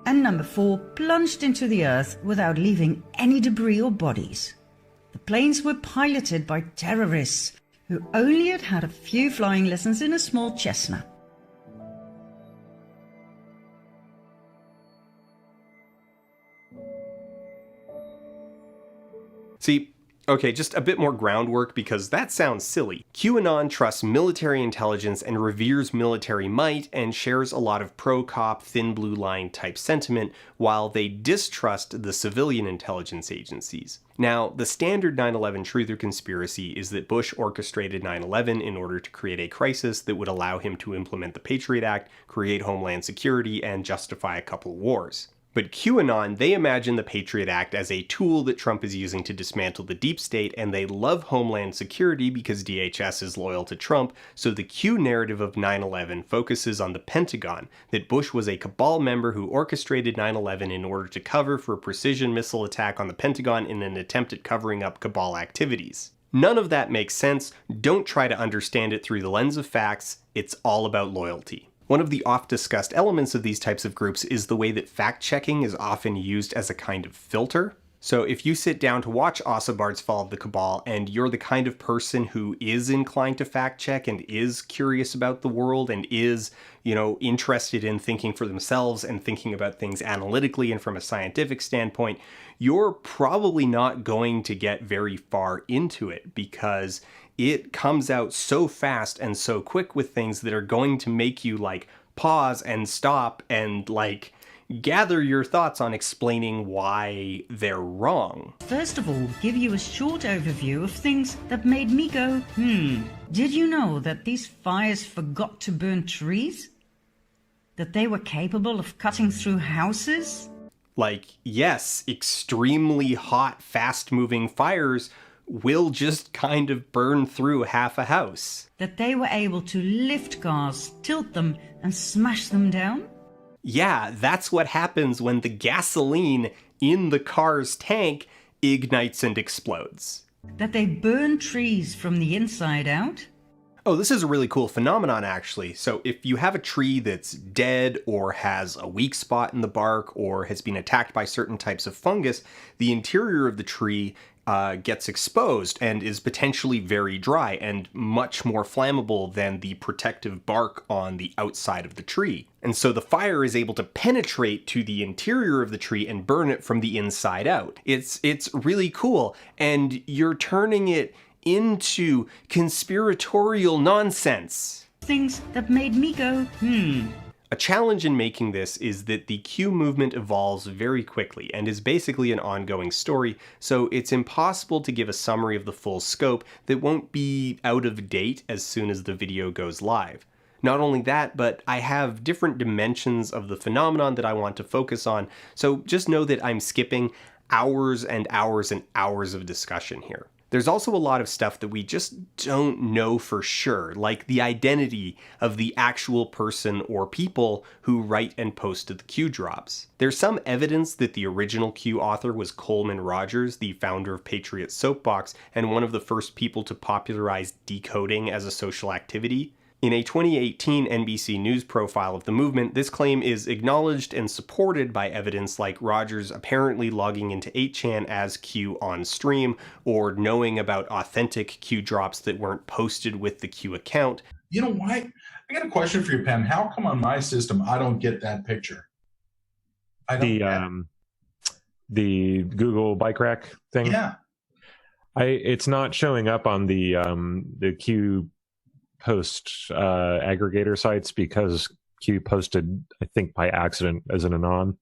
and number 4 plunged into the earth without leaving any debris or bodies. The planes were piloted by terrorists who only had a few flying lessons in a small Cessna. See, okay, just a bit more groundwork because that sounds silly. QAnon trusts military intelligence and reveres military might and shares a lot of pro-cop, thin blue line type sentiment, while they distrust the civilian intelligence agencies. Now, the standard 9/11 truther conspiracy is that Bush orchestrated 9/11 in order to create a crisis that would allow him to implement the Patriot Act, create homeland security, and justify a couple wars. But QAnon, they imagine the Patriot Act as a tool that Trump is using to dismantle the deep state, and they love homeland security because DHS is loyal to Trump, so the Q narrative of 9/11 focuses on the Pentagon, that Bush was a cabal member who orchestrated 9/11 in order to cover for a precision missile attack on the Pentagon in an attempt at covering up cabal activities. None of that makes sense. Don't try to understand it through the lens of facts. It's all about loyalty. One of the oft-discussed elements of these types of groups is the way that fact-checking is often used as a kind of filter. So if you sit down to watch Asa Bard's Fall of the Cabal and you're the kind of person who is inclined to fact-check and is curious about the world and is, interested in thinking for themselves and thinking about things analytically and from a scientific standpoint, you're probably not going to get very far into it because it comes out so fast and so quick with things that are going to make you pause and stop and gather your thoughts on explaining why they're wrong. First of all, give you a short overview of things that made me go, Did you know that these fires forgot to burn trees? That they were capable of cutting through houses? Yes, extremely hot, fast-moving fires will just kind of burn through half a house. That they were able to lift cars, tilt them, and smash them down? Yeah, that's what happens when the gasoline in the car's tank ignites and explodes. That they burn trees from the inside out? Oh, this is a really cool phenomenon, actually. So if you have a tree that's dead or has a weak spot in the bark or has been attacked by certain types of fungus, the interior of the tree gets exposed and is potentially very dry and much more flammable than the protective bark on the outside of the tree. And so the fire is able to penetrate to the interior of the tree and burn it from the inside out. It's really cool, and you're turning it into conspiratorial nonsense. Things that made me go, A challenge in making this is that the Q movement evolves very quickly and is basically an ongoing story, so it's impossible to give a summary of the full scope that won't be out of date as soon as the video goes live. Not only that, but I have different dimensions of the phenomenon that I want to focus on, so just know that I'm skipping hours and hours and hours of discussion here. There's also a lot of stuff that we just don't know for sure, like the identity of the actual person or people who write and post to the Q drops. There's some evidence that the original Q author was Coleman Rogers, the founder of Patriot Soapbox, and one of the first people to popularize decoding as a social activity. In a 2018 NBC News profile of the movement, this claim is acknowledged and supported by evidence like Rogers apparently logging into 8chan as Q on stream, or knowing about authentic Q drops that weren't posted with the Q account. You know why? I got a question for you, Pam. How come on my system I don't get that picture? The Google bike rack thing? Yeah. It's not showing up on the Q post aggregator sites because Q posted, I think, by accident as an anon.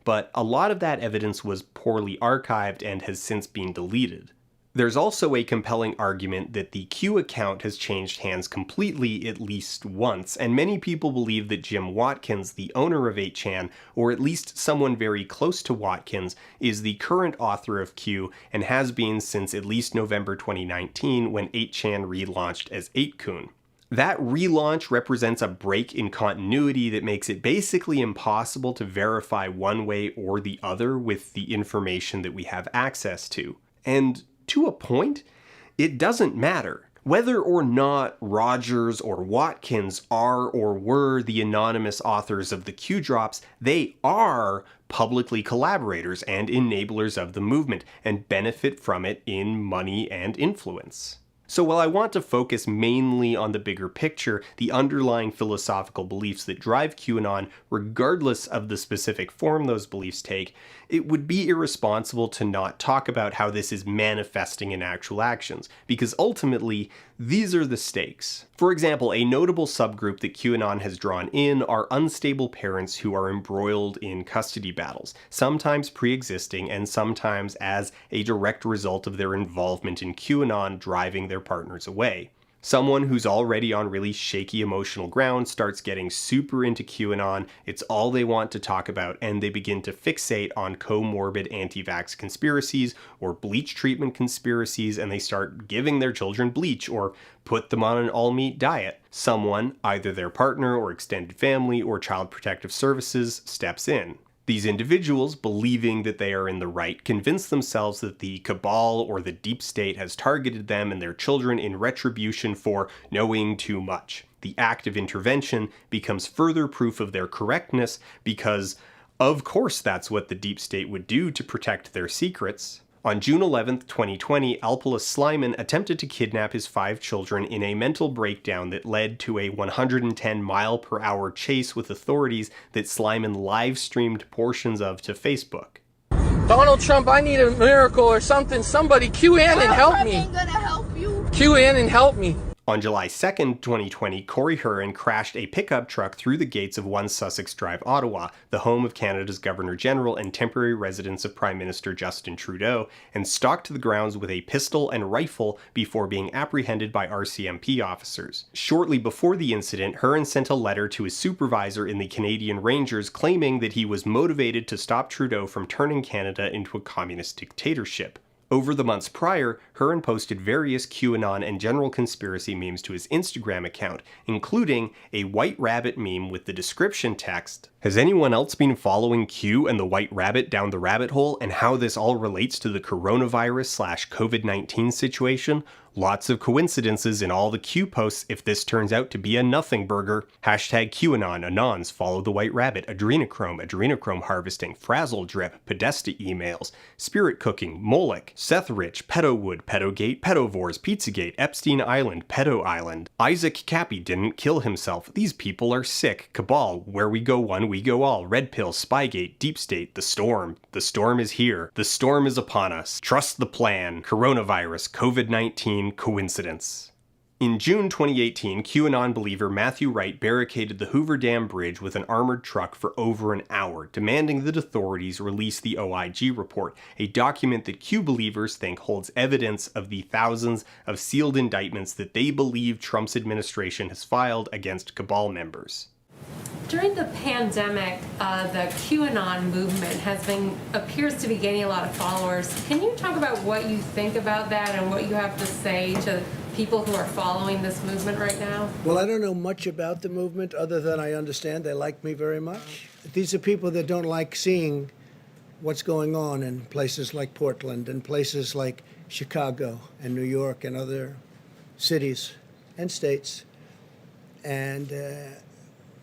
But a lot of that evidence was poorly archived and has since been deleted. There's also a compelling argument that the Q account has changed hands completely at least once, and many people believe that Jim Watkins, the owner of 8chan, or at least someone very close to Watkins, is the current author of Q and has been since at least November 2019 when 8chan relaunched as 8kun. That relaunch represents a break in continuity that makes it basically impossible to verify one way or the other with the information that we have access to. And to a point, it doesn't matter. Whether or not Rogers or Watkins are or were the anonymous authors of the Q drops, they are publicly collaborators and enablers of the movement and benefit from it in money and influence. So while I want to focus mainly on the bigger picture, the underlying philosophical beliefs that drive QAnon, regardless of the specific form those beliefs take, it would be irresponsible to not talk about how this is manifesting in actual actions, because ultimately, these are the stakes. For example, a notable subgroup that QAnon has drawn in are unstable parents who are embroiled in custody battles, sometimes pre-existing and sometimes as a direct result of their involvement in QAnon driving their partners away. Someone who's already on really shaky emotional ground starts getting super into QAnon, it's all they want to talk about, and they begin to fixate on comorbid anti-vax conspiracies or bleach treatment conspiracies, and they start giving their children bleach or put them on an all-meat diet. Someone, either their partner or extended family or Child Protective Services, steps in. These individuals, believing that they are in the right, convince themselves that the cabal or the deep state has targeted them and their children in retribution for knowing too much. The act of intervention becomes further proof of their correctness because, of course, that's what the deep state would do to protect their secrets. On June 11, 2020, Alpola Slyman attempted to kidnap his 5 children in a mental breakdown that led to a 110-mile-per-hour chase with authorities that Slyman live-streamed portions of to Facebook. Donald Trump, I need a miracle or something. Somebody Q in and help me. Q in and help me. On July 2nd, 2020, Corey Heron crashed a pickup truck through the gates of 1 Sussex Drive, Ottawa, the home of Canada's Governor-General and temporary residence of Prime Minister Justin Trudeau, and stalked the grounds with a pistol and rifle before being apprehended by RCMP officers. Shortly before the incident, Heron sent a letter to his supervisor in the Canadian Rangers claiming that he was motivated to stop Trudeau from turning Canada into a communist dictatorship. Over the months prior, Heron posted various QAnon and general conspiracy memes to his Instagram account, including a white rabbit meme with the description text, "Has anyone else been following Q and the white rabbit down the rabbit hole and how this all relates to the coronavirus/COVID-19 situation? Lots of coincidences in all the Q posts if this turns out to be a nothing burger. Hashtag QAnon, Anons, follow the white rabbit, adrenochrome harvesting, frazzle drip, Podesta emails, spirit cooking, Moloch, Seth Rich, Pedowood, Pedogate, Pedovores, Pizzagate, Epstein Island, Pedo Island. Isaac Cappy didn't kill himself. These people are sick. Cabal, where we go one, we go all. Red Pill, Spygate, Deep State, the storm. The storm is here. The storm is upon us. Trust the plan. Coronavirus, COVID-19, coincidence. In June 2018, QAnon believer Matthew Wright barricaded the Hoover Dam Bridge with an armored truck for over an hour, demanding that authorities release the OIG report, a document that Q believers think holds evidence of the thousands of sealed indictments that they believe Trump's administration has filed against cabal members. During the pandemic, the QAnon movement appears to be gaining a lot of followers. Can you talk about what you think about that and what you have to say to people who are following this movement right now? Well, I don't know much about the movement other than I understand they like me very much. These are people that don't like seeing what's going on in places like Portland and places like Chicago and New York and other cities and states. And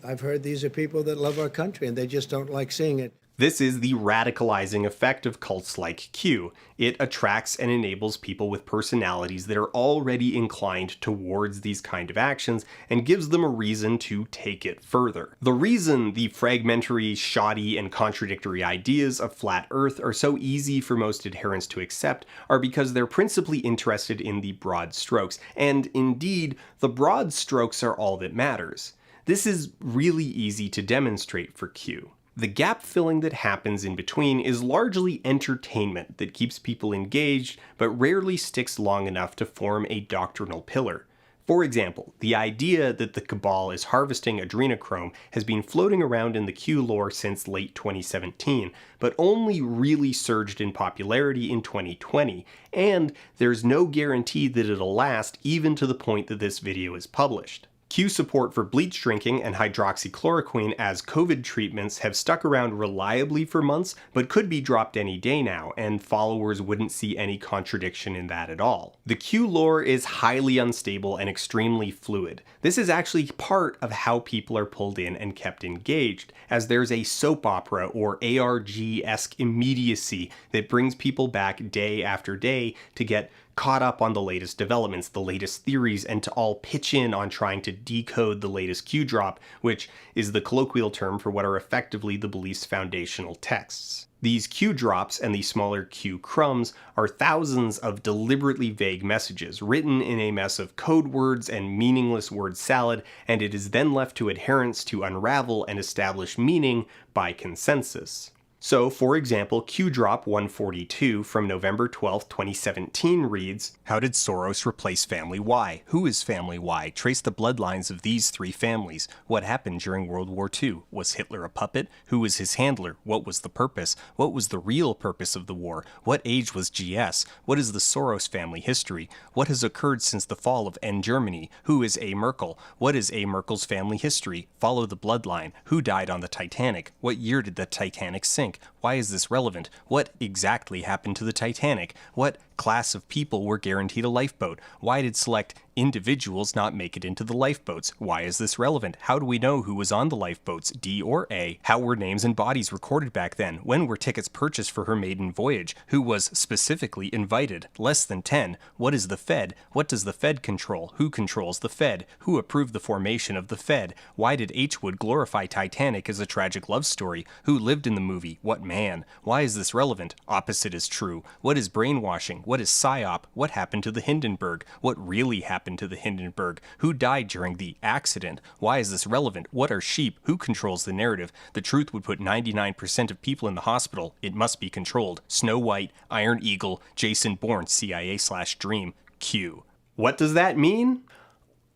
I've heard these are people that love our country and they just don't like seeing it. This is the radicalizing effect of cults like Q. It attracts and enables people with personalities that are already inclined towards these kind of actions and gives them a reason to take it further. The reason the fragmentary, shoddy, and contradictory ideas of flat Earth are so easy for most adherents to accept are because they're principally interested in the broad strokes, and indeed, the broad strokes are all that matters. This is really easy to demonstrate for Q. The gap filling that happens in between is largely entertainment that keeps people engaged but rarely sticks long enough to form a doctrinal pillar. For example, the idea that the cabal is harvesting adrenochrome has been floating around in the Q lore since late 2017, but only really surged in popularity in 2020, and there's no guarantee that it'll last even to the point that this video is published. Q support for bleach drinking and hydroxychloroquine as COVID treatments have stuck around reliably for months, but could be dropped any day now, and followers wouldn't see any contradiction in that at all. The Q lore is highly unstable and extremely fluid. This is actually part of how people are pulled in and kept engaged, as there's a soap opera or ARG-esque immediacy that brings people back day after day to get caught up on the latest developments, the latest theories, and to all pitch in on trying to decode the latest Q drop, which is the colloquial term for what are effectively the belief's foundational texts. These Q drops and the smaller Q crumbs are thousands of deliberately vague messages written in a mess of code words and meaningless word salad, and it is then left to adherents to unravel and establish meaning by consensus. So, for example, Q drop 142 from November 12, 2017 reads, "How did Soros replace Family Y? Who is Family Y? Trace the bloodlines of these three families. What happened during World War II? Was Hitler a puppet? Who was his handler? What was the purpose? What was the real purpose of the war? What age was GS? What is the Soros family history? What has occurred since the fall of N Germany? Who is A. Merkel? What is A. Merkel's family history? Follow the bloodline. Who died on the Titanic? What year did the Titanic sink? Why is this relevant? What exactly happened to the Titanic? What class of people were guaranteed a lifeboat? Why did select individuals not make it into the lifeboats? Why is this relevant? How do we know who was on the lifeboats, D or A? How were names and bodies recorded back then? When were tickets purchased for her maiden voyage? Who was specifically invited? Less than 10. What is the Fed? What does the Fed control? Who controls the Fed? Who approved the formation of the Fed? Why did H. Wood glorify Titanic as a tragic love story? Who lived in the movie? What man? Why is this relevant? Opposite is true. What is brainwashing? What is PSYOP? What happened to the Hindenburg? What really happened to the Hindenburg? Who died during the accident? Why is this relevant? What are sheep? Who controls the narrative? The truth would put 99% of people in the hospital. It must be controlled. Snow White, Iron Eagle, Jason Bourne, CIA/Dream, Q. What does that mean?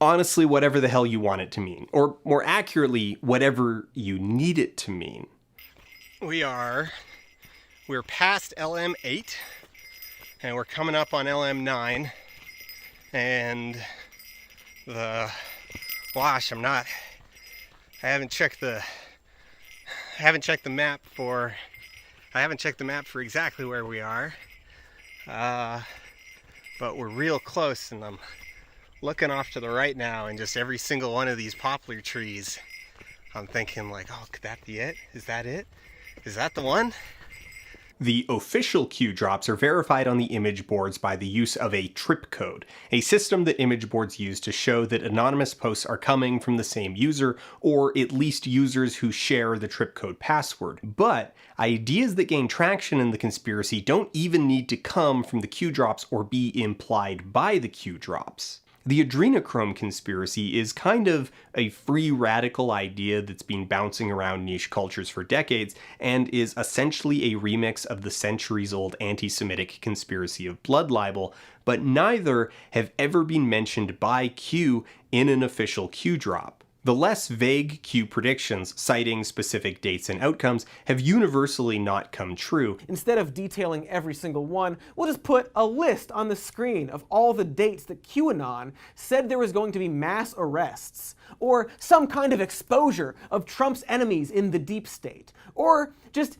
Honestly, whatever the hell you want it to mean. Or more accurately, whatever you need it to mean. We're past LM8 and we're coming up on LM9, and I haven't checked the map for exactly where we are, but we're real close, and I'm looking off to the right now, and just every single one of these poplar trees, I'm thinking like, oh, could that be it? Is that it? Is that the one? The official Q drops are verified on the image boards by the use of a trip code, a system that image boards use to show that anonymous posts are coming from the same user, or at least users who share the trip code password. But ideas that gain traction in the conspiracy don't even need to come from the Q drops or be implied by the Q drops. The adrenochrome conspiracy is kind of a free radical idea that's been bouncing around niche cultures for decades, and is essentially a remix of the centuries-old anti-Semitic conspiracy of blood libel, but neither have ever been mentioned by Q in an official Q drop. The less vague Q predictions, citing specific dates and outcomes, have universally not come true. Instead of detailing every single one, we'll just put a list on the screen of all the dates that QAnon said there was going to be mass arrests, or some kind of exposure of Trump's enemies in the deep state, or just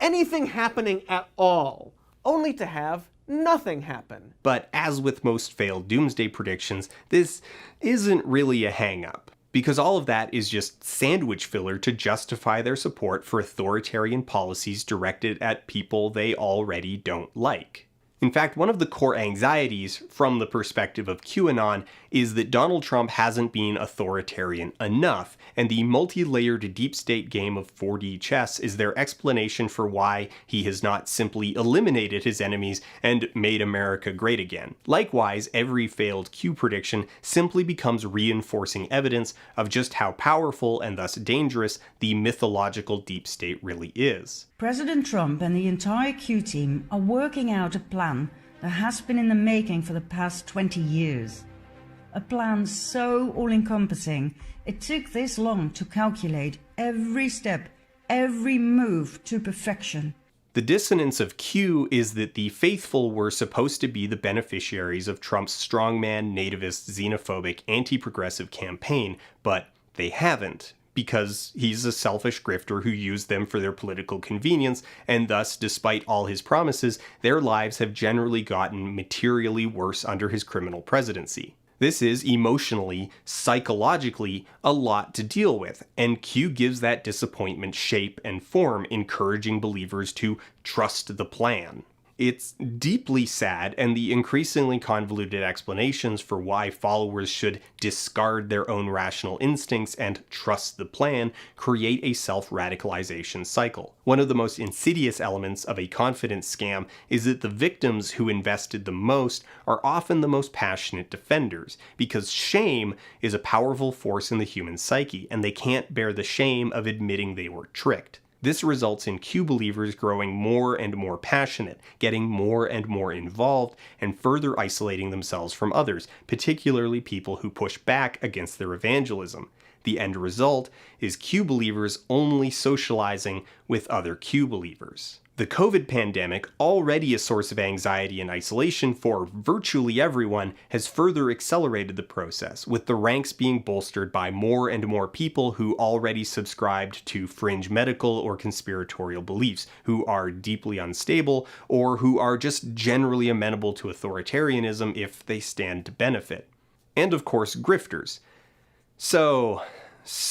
anything happening at all, only to have nothing happen. But as with most failed doomsday predictions, this isn't really a hang-up, because all of that is just sandwich filler to justify their support for authoritarian policies directed at people they already don't like. In fact, one of the core anxieties from the perspective of QAnon is that Donald Trump hasn't been authoritarian enough, and the multi-layered deep state game of 4D chess is their explanation for why he has not simply eliminated his enemies and made America great again. Likewise, every failed Q prediction simply becomes reinforcing evidence of just how powerful and thus dangerous the mythological deep state really is. President Trump and the entire Q team are working out a plan that has been in the making for the past 20 years. A plan so all-encompassing, it took this long to calculate every step, every move to perfection. The dissonance of Q is that the faithful were supposed to be the beneficiaries of Trump's strongman, nativist, xenophobic, anti-progressive campaign, but they haven't, because he's a selfish grifter who used them for their political convenience, and thus, despite all his promises, their lives have generally gotten materially worse under his criminal presidency. This is emotionally, psychologically, a lot to deal with, and Q gives that disappointment shape and form, encouraging believers to trust the plan. It's deeply sad, and the increasingly convoluted explanations for why followers should discard their own rational instincts and trust the plan create a self-radicalization cycle. One of the most insidious elements of a confidence scam is that the victims who invested the most are often the most passionate defenders, because shame is a powerful force in the human psyche, and they can't bear the shame of admitting they were tricked. This results in Q believers growing more and more passionate, getting more and more involved, and further isolating themselves from others, particularly people who push back against their evangelism. The end result is Q believers only socializing with other Q believers. The COVID pandemic, already a source of anxiety and isolation for virtually everyone, has further accelerated the process, with the ranks being bolstered by more and more people who already subscribed to fringe medical or conspiratorial beliefs, who are deeply unstable, or who are just generally amenable to authoritarianism if they stand to benefit. And of course, grifters. So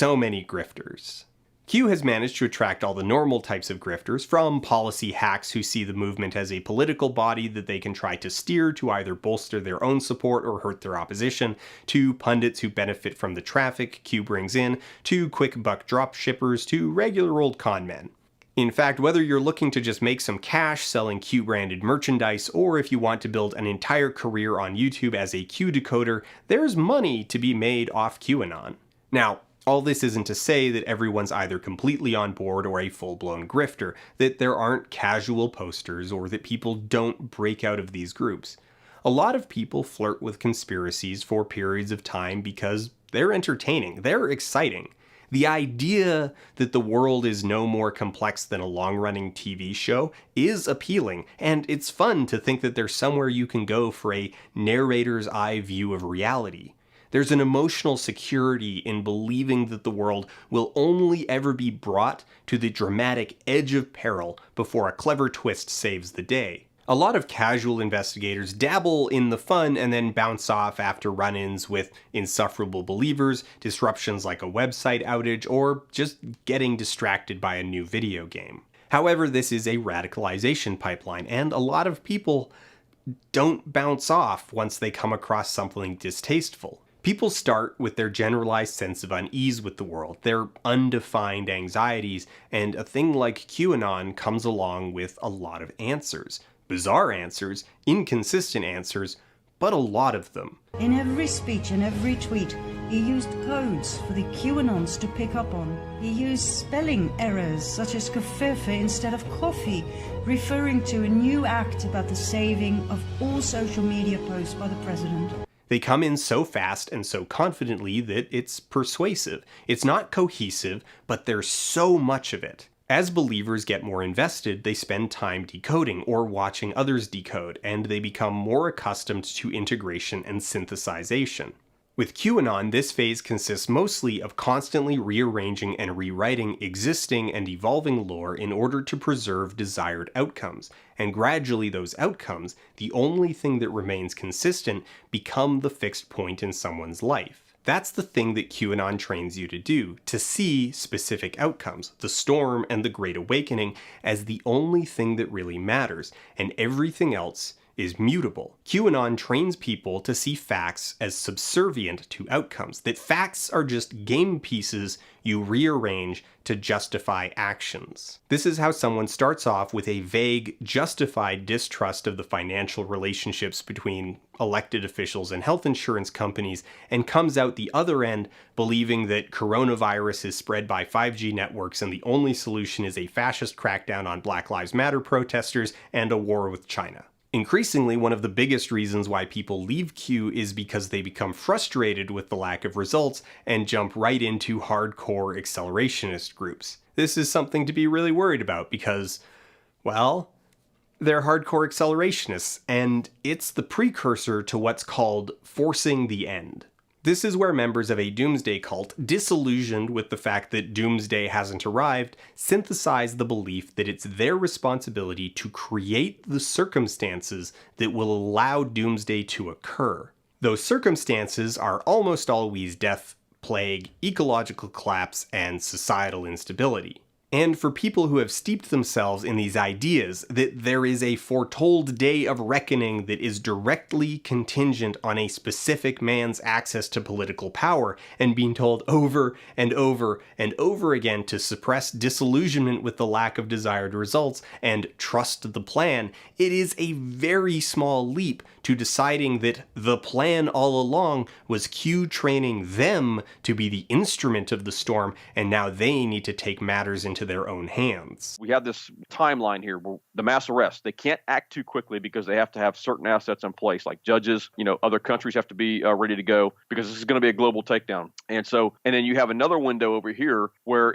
many grifters. Q has managed to attract all the normal types of grifters, from policy hacks who see the movement as a political body that they can try to steer to either bolster their own support or hurt their opposition, to pundits who benefit from the traffic Q brings in, to quick buck drop shippers, to regular old con men. In fact, whether you're looking to just make some cash selling Q-branded merchandise, or if you want to build an entire career on YouTube as a Q decoder, there's money to be made off QAnon. Now, all this isn't to say that everyone's either completely on board or a full-blown grifter, that there aren't casual posters, or that people don't break out of these groups. A lot of people flirt with conspiracies for periods of time because they're entertaining, they're exciting. The idea that the world is no more complex than a long-running TV show is appealing, and it's fun to think that there's somewhere you can go for a narrator's eye view of reality. There's an emotional security in believing that the world will only ever be brought to the dramatic edge of peril before a clever twist saves the day. A lot of casual investigators dabble in the fun and then bounce off after run-ins with insufferable believers, disruptions like a website outage, or just getting distracted by a new video game. However, this is a radicalization pipeline, and a lot of people don't bounce off once they come across something distasteful. People start with their generalized sense of unease with the world, their undefined anxieties, and a thing like QAnon comes along with a lot of answers. Bizarre answers, inconsistent answers, but a lot of them. In every speech and every tweet, he used codes for the QAnons to pick up on. He used spelling errors such as kafefe instead of coffee, referring to a new act about the saving of all social media posts by the president. They come in so fast and so confidently that it's persuasive. It's not cohesive, but there's so much of it. As believers get more invested, they spend time decoding or watching others decode, and they become more accustomed to integration and synthesization. With QAnon, this phase consists mostly of constantly rearranging and rewriting existing and evolving lore in order to preserve desired outcomes, and gradually those outcomes, the only thing that remains consistent, become the fixed point in someone's life. That's the thing that QAnon trains you to do, to see specific outcomes, the storm and the Great Awakening, as the only thing that really matters, and everything else is mutable. QAnon trains people to see facts as subservient to outcomes, that facts are just game pieces you rearrange to justify actions. This is how someone starts off with a vague, justified distrust of the financial relationships between elected officials and health insurance companies, and comes out the other end believing that coronavirus is spread by 5G networks and the only solution is a fascist crackdown on Black Lives Matter protesters and a war with China. Increasingly, one of the biggest reasons why people leave Q is because they become frustrated with the lack of results and jump right into hardcore accelerationist groups. This is something to be really worried about because, well, they're hardcore accelerationists, and it's the precursor to what's called forcing the end. This is where members of a doomsday cult, disillusioned with the fact that doomsday hasn't arrived, synthesize the belief that it's their responsibility to create the circumstances that will allow doomsday to occur. Those circumstances are almost always death, plague, ecological collapse, and societal instability. And for people who have steeped themselves in these ideas that there is a foretold day of reckoning that is directly contingent on a specific man's access to political power and being told over and over and over again to suppress disillusionment with the lack of desired results and trust the plan, it is a very small leap to deciding that the plan all along was Q training them to be the instrument of the storm, and now they need to take matters into their own hands. We have this timeline here where the mass arrests, they can't act too quickly because they have to have certain assets in place, like judges, other countries have to be ready to go because this is going to be a global takedown. And then you have another window over here where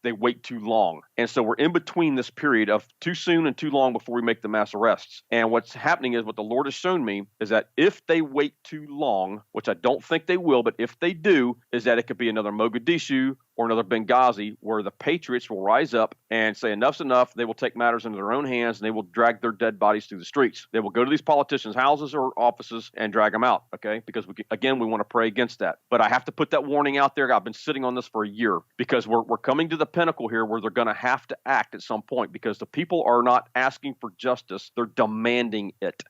they wait too long. And so we're in between this period of too soon and too long before we make the mass arrests. And what's happening is what the Lord has shown me is that if they wait too long, which I don't think they will, but if they do, is that it could be another Mogadishu or another Benghazi where the patriots will rise up and say enough's enough. They will take matters into their own hands and they will drag their dead bodies through the streets. They will go to these politicians' houses or offices and drag them out, okay? Because we want to pray against that. But I have to put that warning out there. I've been sitting on this for a year because we're coming to the pinnacle here where they're going to have to act at some point because the people are not asking for justice. They're demanding it.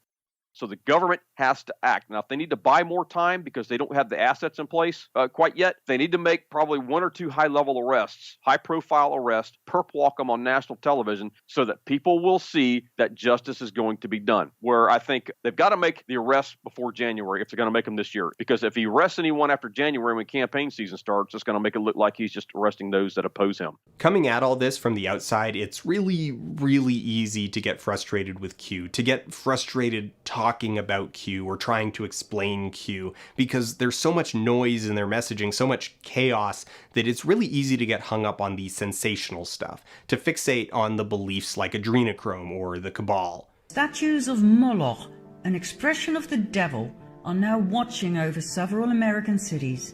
So the government has to act. Now, if they need to buy more time because they don't have the assets in place quite yet, they need to make probably 1 or 2 high-level arrests, high-profile arrests, perp walk them on national television so that people will see that justice is going to be done. Where I think they've got to make the arrests before January if they're going to make them this year. Because if he arrests anyone after January when campaign season starts, it's going to make it look like he's just arresting those that oppose him. Coming at all this from the outside, it's really, really easy to get frustrated with Q, to get frustrated talking about Q or trying to explain Q, because there's so much noise in their messaging, so much chaos, that it's really easy to get hung up on the sensational stuff, to fixate on the beliefs like adrenochrome or the cabal. Statues of Moloch, an expression of the devil, are now watching over several American cities.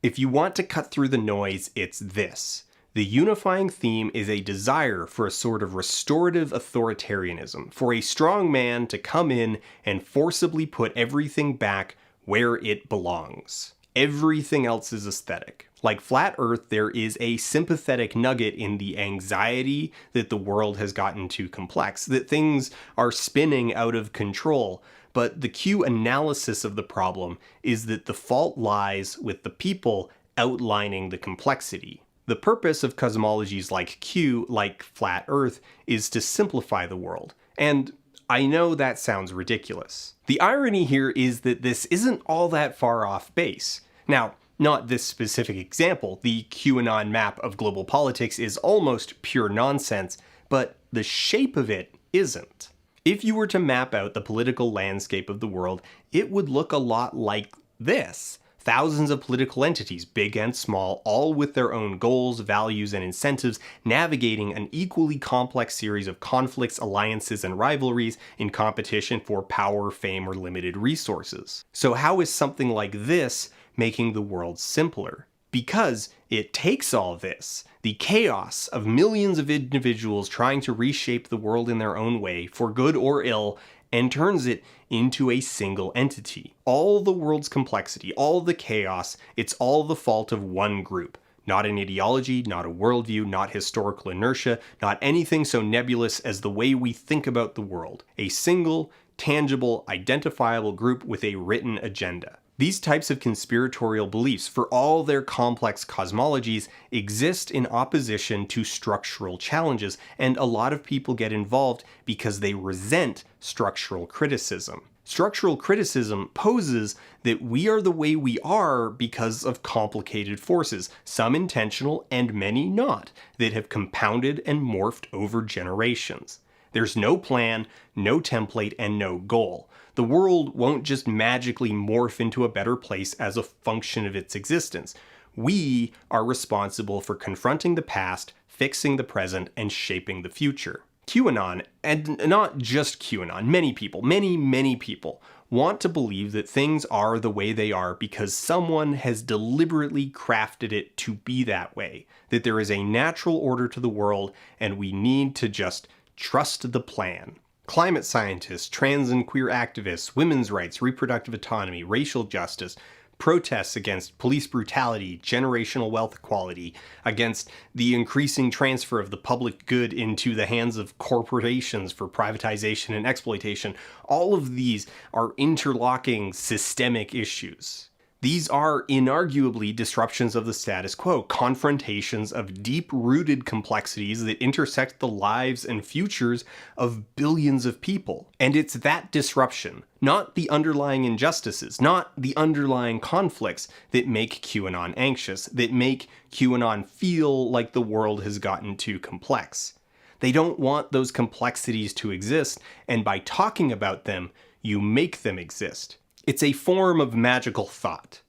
If you want to cut through the noise, it's this. The unifying theme is a desire for a sort of restorative authoritarianism, for a strong man to come in and forcibly put everything back where it belongs. Everything else is aesthetic. Like Flat Earth, there is a sympathetic nugget in the anxiety that the world has gotten too complex, that things are spinning out of control. But the Q analysis of the problem is that the fault lies with the people outlining the complexity. The purpose of cosmologies like Q, like Flat Earth, is to simplify the world. And I know that sounds ridiculous. The irony here is that this isn't all that far off base. Now, not this specific example. The QAnon map of global politics is almost pure nonsense, but the shape of it isn't. If you were to map out the political landscape of the world, it would look a lot like this. Thousands of political entities, big and small, all with their own goals, values, and incentives, navigating an equally complex series of conflicts, alliances, and rivalries in competition for power, fame, or limited resources. So how is something like this making the world simpler? Because it takes all this, the chaos of millions of individuals trying to reshape the world in their own way, for good or ill, and turns it into a single entity. All the world's complexity, all the chaos, it's all the fault of one group. Not an ideology, not a worldview, not historical inertia, not anything so nebulous as the way we think about the world. A single, tangible, identifiable group with a written agenda. These types of conspiratorial beliefs, for all their complex cosmologies, exist in opposition to structural challenges, and a lot of people get involved because they resent structural criticism. Structural criticism poses that we are the way we are because of complicated forces, some intentional and many not, that have compounded and morphed over generations. There's no plan, no template, and no goal. The world won't just magically morph into a better place as a function of its existence. We are responsible for confronting the past, fixing the present, and shaping the future. QAnon, and not just QAnon, many people, many people, want to believe that things are the way they are because someone has deliberately crafted it to be that way, that there is a natural order to the world, and we need to just trust the plan. Climate scientists, trans and queer activists, women's rights, reproductive autonomy, racial justice, protests against police brutality, generational wealth equality, against the increasing transfer of the public good into the hands of corporations for privatization and exploitation. All of these are interlocking systemic issues. These are inarguably disruptions of the status quo, confrontations of deep-rooted complexities that intersect the lives and futures of billions of people. And it's that disruption, not the underlying injustices, not the underlying conflicts, that make QAnon anxious, that make QAnon feel like the world has gotten too complex. They don't want those complexities to exist, and by talking about them, you make them exist. It's a form of magical thought.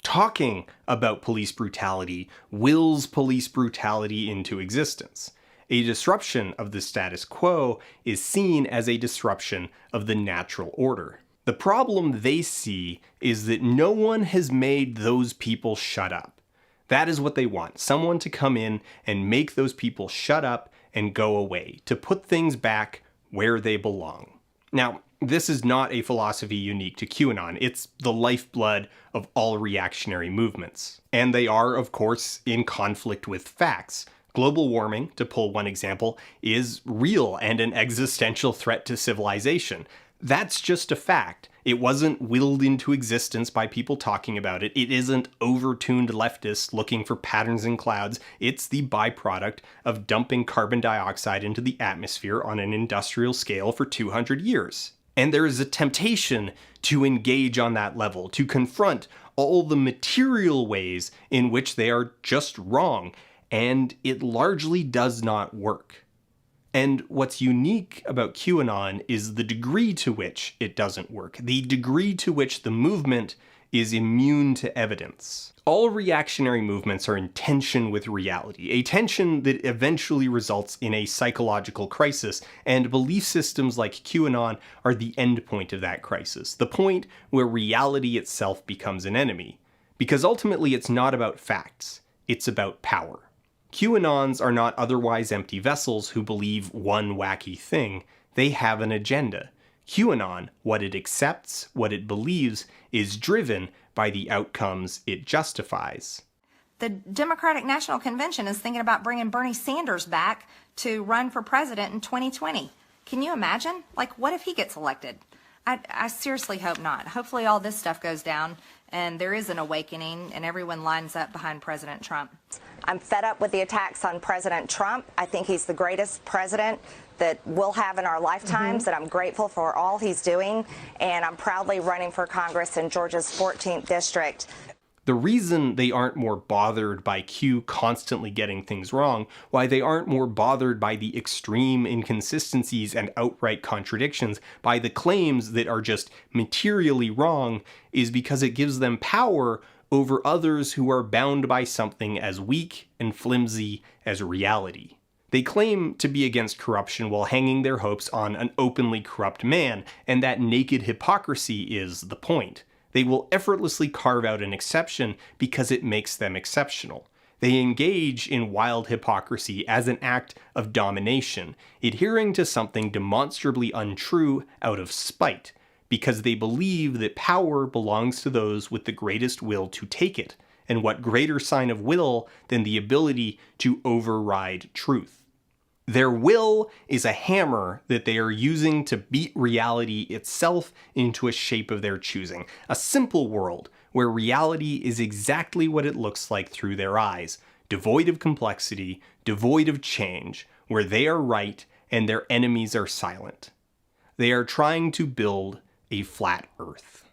Talking about police brutality wills police brutality into existence. A disruption of the status quo is seen as a disruption of the natural order. The problem they see is that no one has made those people shut up. That is what they want. Someone to come in and make those people shut up and go away, to put things back where they belong. Now, this is not a philosophy unique to QAnon. It's the lifeblood of all reactionary movements. And they are, of course, in conflict with facts. Global warming, to pull one example, is real and an existential threat to civilization. That's just a fact. It wasn't willed into existence by people talking about it. It isn't overtuned leftists looking for patterns in clouds. It's the byproduct of dumping carbon dioxide into the atmosphere on an industrial scale for 200 years. And there is a temptation to engage on that level, to confront all the material ways in which they are just wrong, and it largely does not work. And what's unique about QAnon is the degree to which it doesn't work, the degree to which the movement is immune to evidence. All reactionary movements are in tension with reality, a tension that eventually results in a psychological crisis, and belief systems like QAnon are the endpoint of that crisis, the point where reality itself becomes an enemy. Because ultimately it's not about facts, it's about power. QAnons are not otherwise empty vessels who believe one wacky thing, they have an agenda. QAnon, what it accepts, what it believes, is driven by the outcomes it justifies. The Democratic National Convention is thinking about bringing Bernie Sanders back to run for president in 2020. Can you imagine? Like, what if he gets elected? I seriously hope not. Hopefully all this stuff goes down and there is an awakening and everyone lines up behind President Trump. I'm fed up with the attacks on President Trump. I think he's the greatest president that we'll have in our lifetimes, and I'm grateful for all he's doing, and I'm proudly running for Congress in Georgia's 14th district. The reason they aren't more bothered by Q constantly getting things wrong, why they aren't more bothered by the extreme inconsistencies and outright contradictions, by the claims that are just materially wrong, is because it gives them power over others who are bound by something as weak and flimsy as reality. They claim to be against corruption while hanging their hopes on an openly corrupt man, and that naked hypocrisy is the point. They will effortlessly carve out an exception because it makes them exceptional. They engage in wild hypocrisy as an act of domination, adhering to something demonstrably untrue out of spite, because they believe that power belongs to those with the greatest will to take it, and what greater sign of will than the ability to override truth. Their will is a hammer that they are using to beat reality itself into a shape of their choosing. A simple world where reality is exactly what it looks like through their eyes, devoid of complexity, devoid of change, where they are right and their enemies are silent. They are trying to build a flat earth.